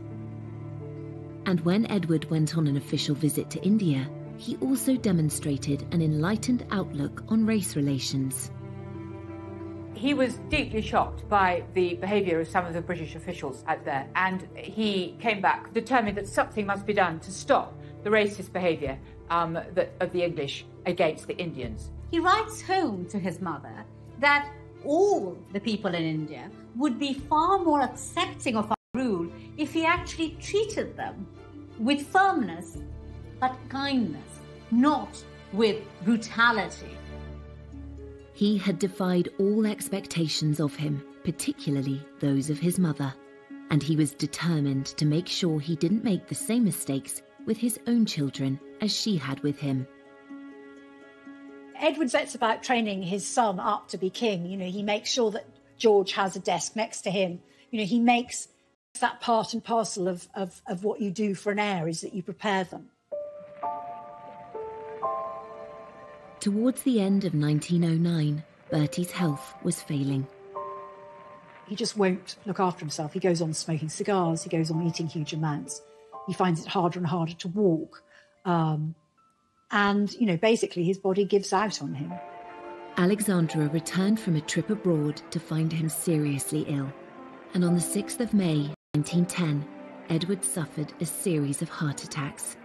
And when Edward went on an official visit to India, he also demonstrated an enlightened outlook on race relations. He was deeply shocked by the behaviour of some of the British officials out there, and he came back determined that something must be done to stop the racist behaviour of the English against the Indians. He writes home to his mother that all the people in India would be far more accepting of our rule if he actually treated them with firmness but kindness, not with brutality. He had defied all expectations of him, particularly those of his mother, and he was determined to make sure he didn't make the same mistakes with his own children as she had with him. Edward sets about training his son up to be king. You know, he makes sure that George has a desk next to him. You know, he makes that part and parcel of what you do for an heir, is that you prepare them. Towards the end of 1909, Bertie's health was failing. He just won't look after himself. He goes on smoking cigars. He goes on eating huge amounts. He finds it harder and harder to walk. And, you know, basically his body gives out on him. Alexandra returned from a trip abroad to find him seriously ill. And on the 6th of May, 1910, Edward suffered a series of heart attacks.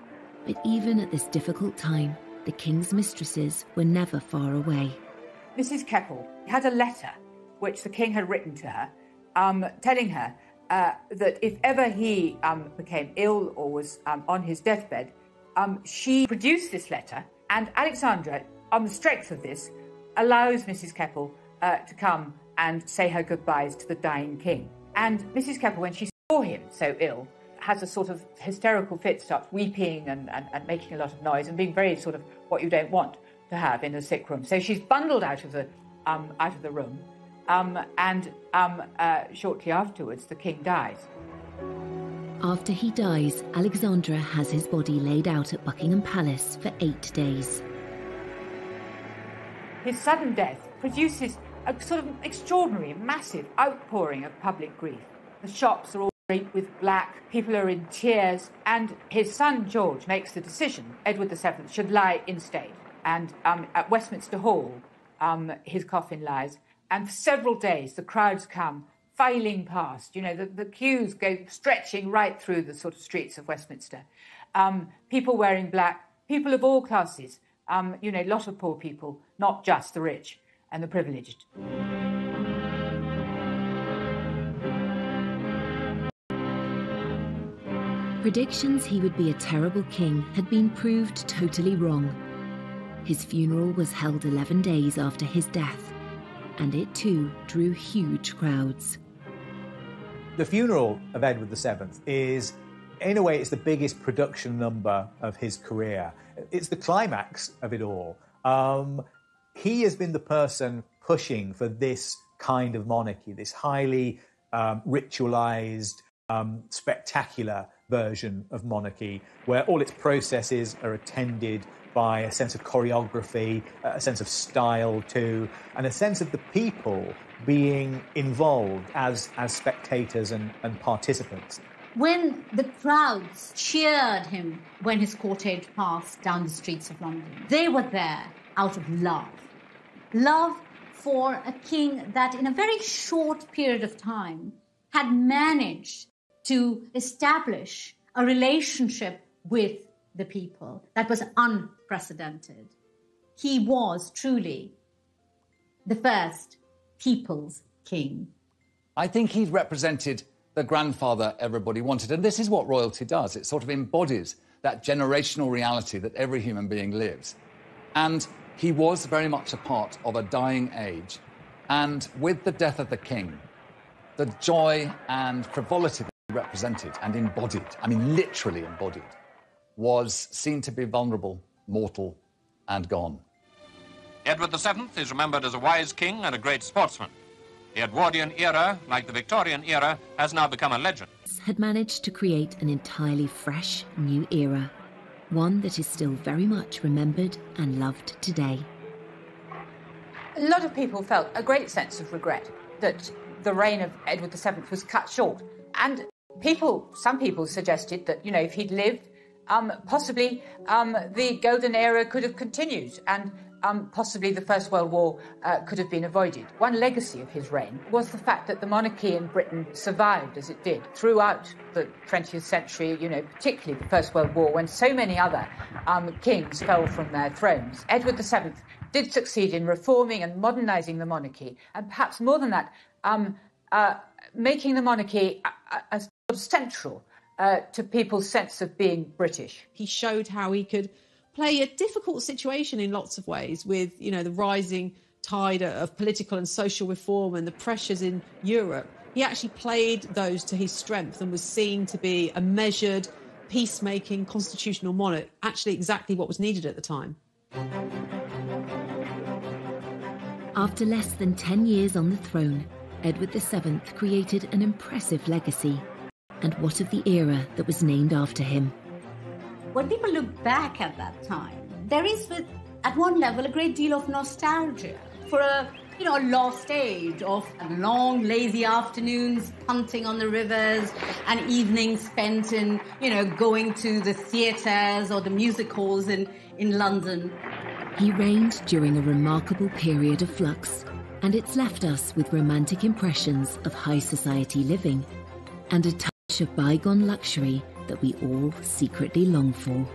But even at this difficult time, the king's mistresses were never far away. Mrs. Keppel had a letter which the king had written to her, telling her that if ever he became ill or was on his deathbed, she produced this letter, and Alexandra, on the strength of this, allows Mrs. Keppel to come and say her goodbyes to the dying king. And Mrs. Keppel, when she saw him so ill, has a sort of hysterical fit, starts weeping and making a lot of noise and being very sort of what you don't want to have in a sick room. So she's bundled out of the room, and shortly afterwards the king dies. After he dies, Alexandra has his body laid out at Buckingham Palace for 8 days. His sudden death produces a sort of extraordinary, massive outpouring of public grief. The shops are all draped with black, people are in tears, and his son George makes the decision Edward VII should lie in state. And at Westminster Hall, his coffin lies, and for several days the crowds come filing past. You know, the queues go stretching right through the sort of streets of Westminster. People wearing black, people of all classes, you know, lots of poor people, not just the rich and the privileged. Predictions he would be a terrible king had been proved totally wrong. His funeral was held 11 days after his death, and it too drew huge crowds. The funeral of Edward VII is, in a way, it's the biggest production number of his career. It's the climax of it all. He has been the person pushing for this kind of monarchy, this highly ritualized, spectacular version of monarchy, where all its processes are attended by a sense of choreography, a sense of style too, and a sense of the people being involved as spectators and participants. When the crowds cheered him when his cortege passed down the streets of London, they were there out of love. Love for a king that in a very short period of time had managed to establish a relationship with the people that was unprecedented. He was truly the first people's king. I think he represented the grandfather everybody wanted, and this is what royalty does. It sort of embodies that generational reality that every human being lives. And he was very much a part of a dying age, and with the death of the king, the joy and frivolity that he represented and embodied, I mean literally embodied, was seen to be vulnerable, mortal, and gone. Edward VII is remembered as a wise king and a great sportsman. The Edwardian era, like the Victorian era, has now become a legend. Had managed to create an entirely fresh new era, one that is still very much remembered and loved today. A lot of people felt a great sense of regret that the reign of Edward VII was cut short, and Some people suggested that, if he'd lived, possibly the golden era could have continued and possibly the First World War could have been avoided. One legacy of his reign was the fact that the monarchy in Britain survived as it did throughout the 20th century, particularly the First World War, when so many other kings fell from their thrones. Edward VII did succeed in reforming and modernising the monarchy, and perhaps more than that, making the monarchy as central to people's sense of being British. He showed how he could play a difficult situation in lots of ways with, the rising tide of political and social reform and the pressures in Europe. He actually played those to his strength and was seen to be a measured, peacemaking, constitutional monarch, actually exactly what was needed at the time. After less than 10 years on the throne, Edward VII created an impressive legacy. And what of the era that was named after him? When people look back at that time, there is, at one level, a great deal of nostalgia for a lost age of long, lazy afternoons punting on the rivers and evenings spent in, going to the theatres or the music halls in London. He reigned during a remarkable period of flux, and it's left us with romantic impressions of high society living and a touch of bygone luxury that we all secretly long for.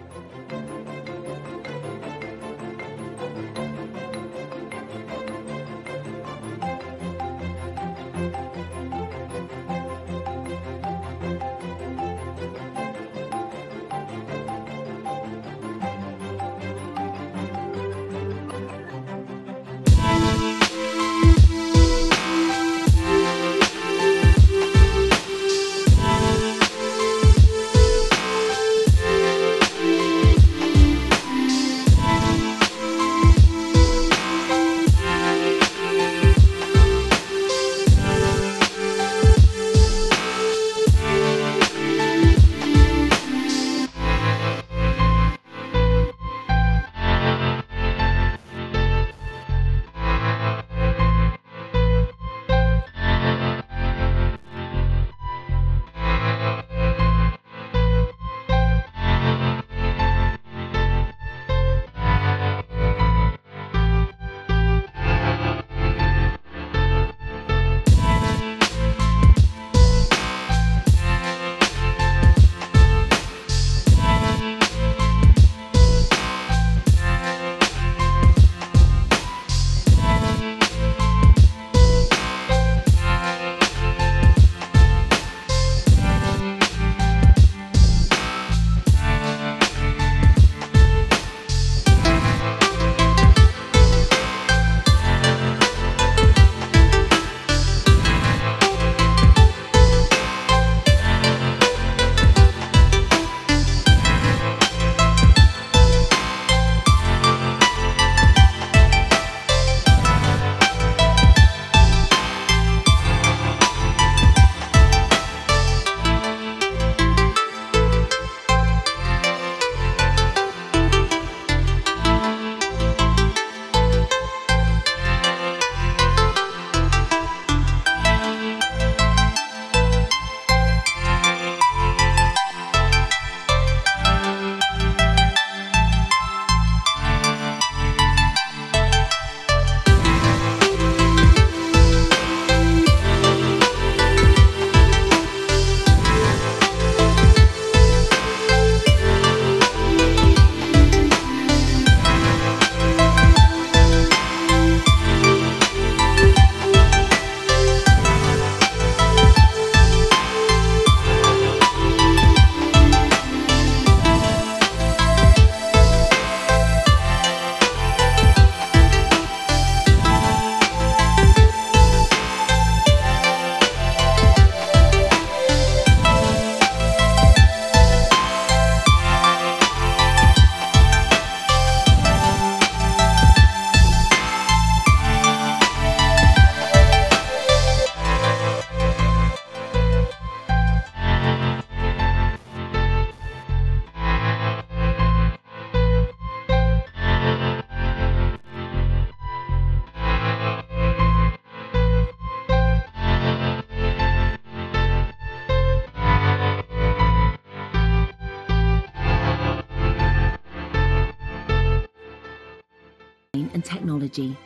and technology.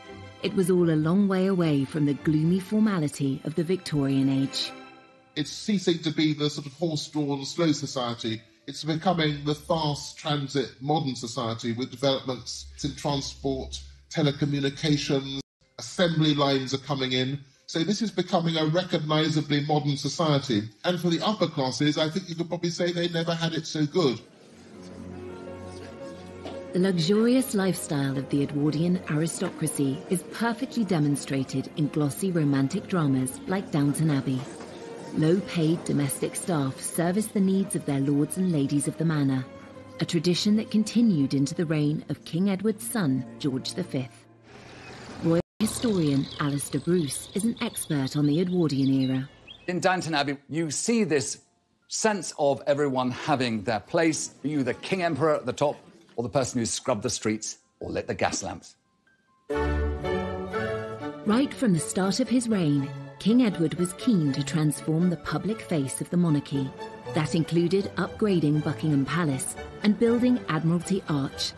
It was all a long way away from the gloomy formality of the Victorian age. It's ceasing to be the sort of horse-drawn, slow society. It's becoming the fast transit modern society with developments in transport, telecommunications, assembly lines are coming in. So this is becoming a recognisably modern society. And for the upper classes, I think you could probably say they never had it so good. The luxurious lifestyle of the Edwardian aristocracy is perfectly demonstrated in glossy romantic dramas like Downton Abbey. Low-paid domestic staff service the needs of their lords and ladies of the manor, a tradition that continued into the reign of King Edward's son, George V. Royal historian Alistair Bruce is an expert on the Edwardian era. In Downton Abbey, you see this sense of everyone having their place, be you the King Emperor at the top, or the person who scrubbed the streets or lit the gas lamps. Right from the start of his reign, King Edward was keen to transform the public face of the monarchy. That included upgrading Buckingham Palace and building Admiralty Arch,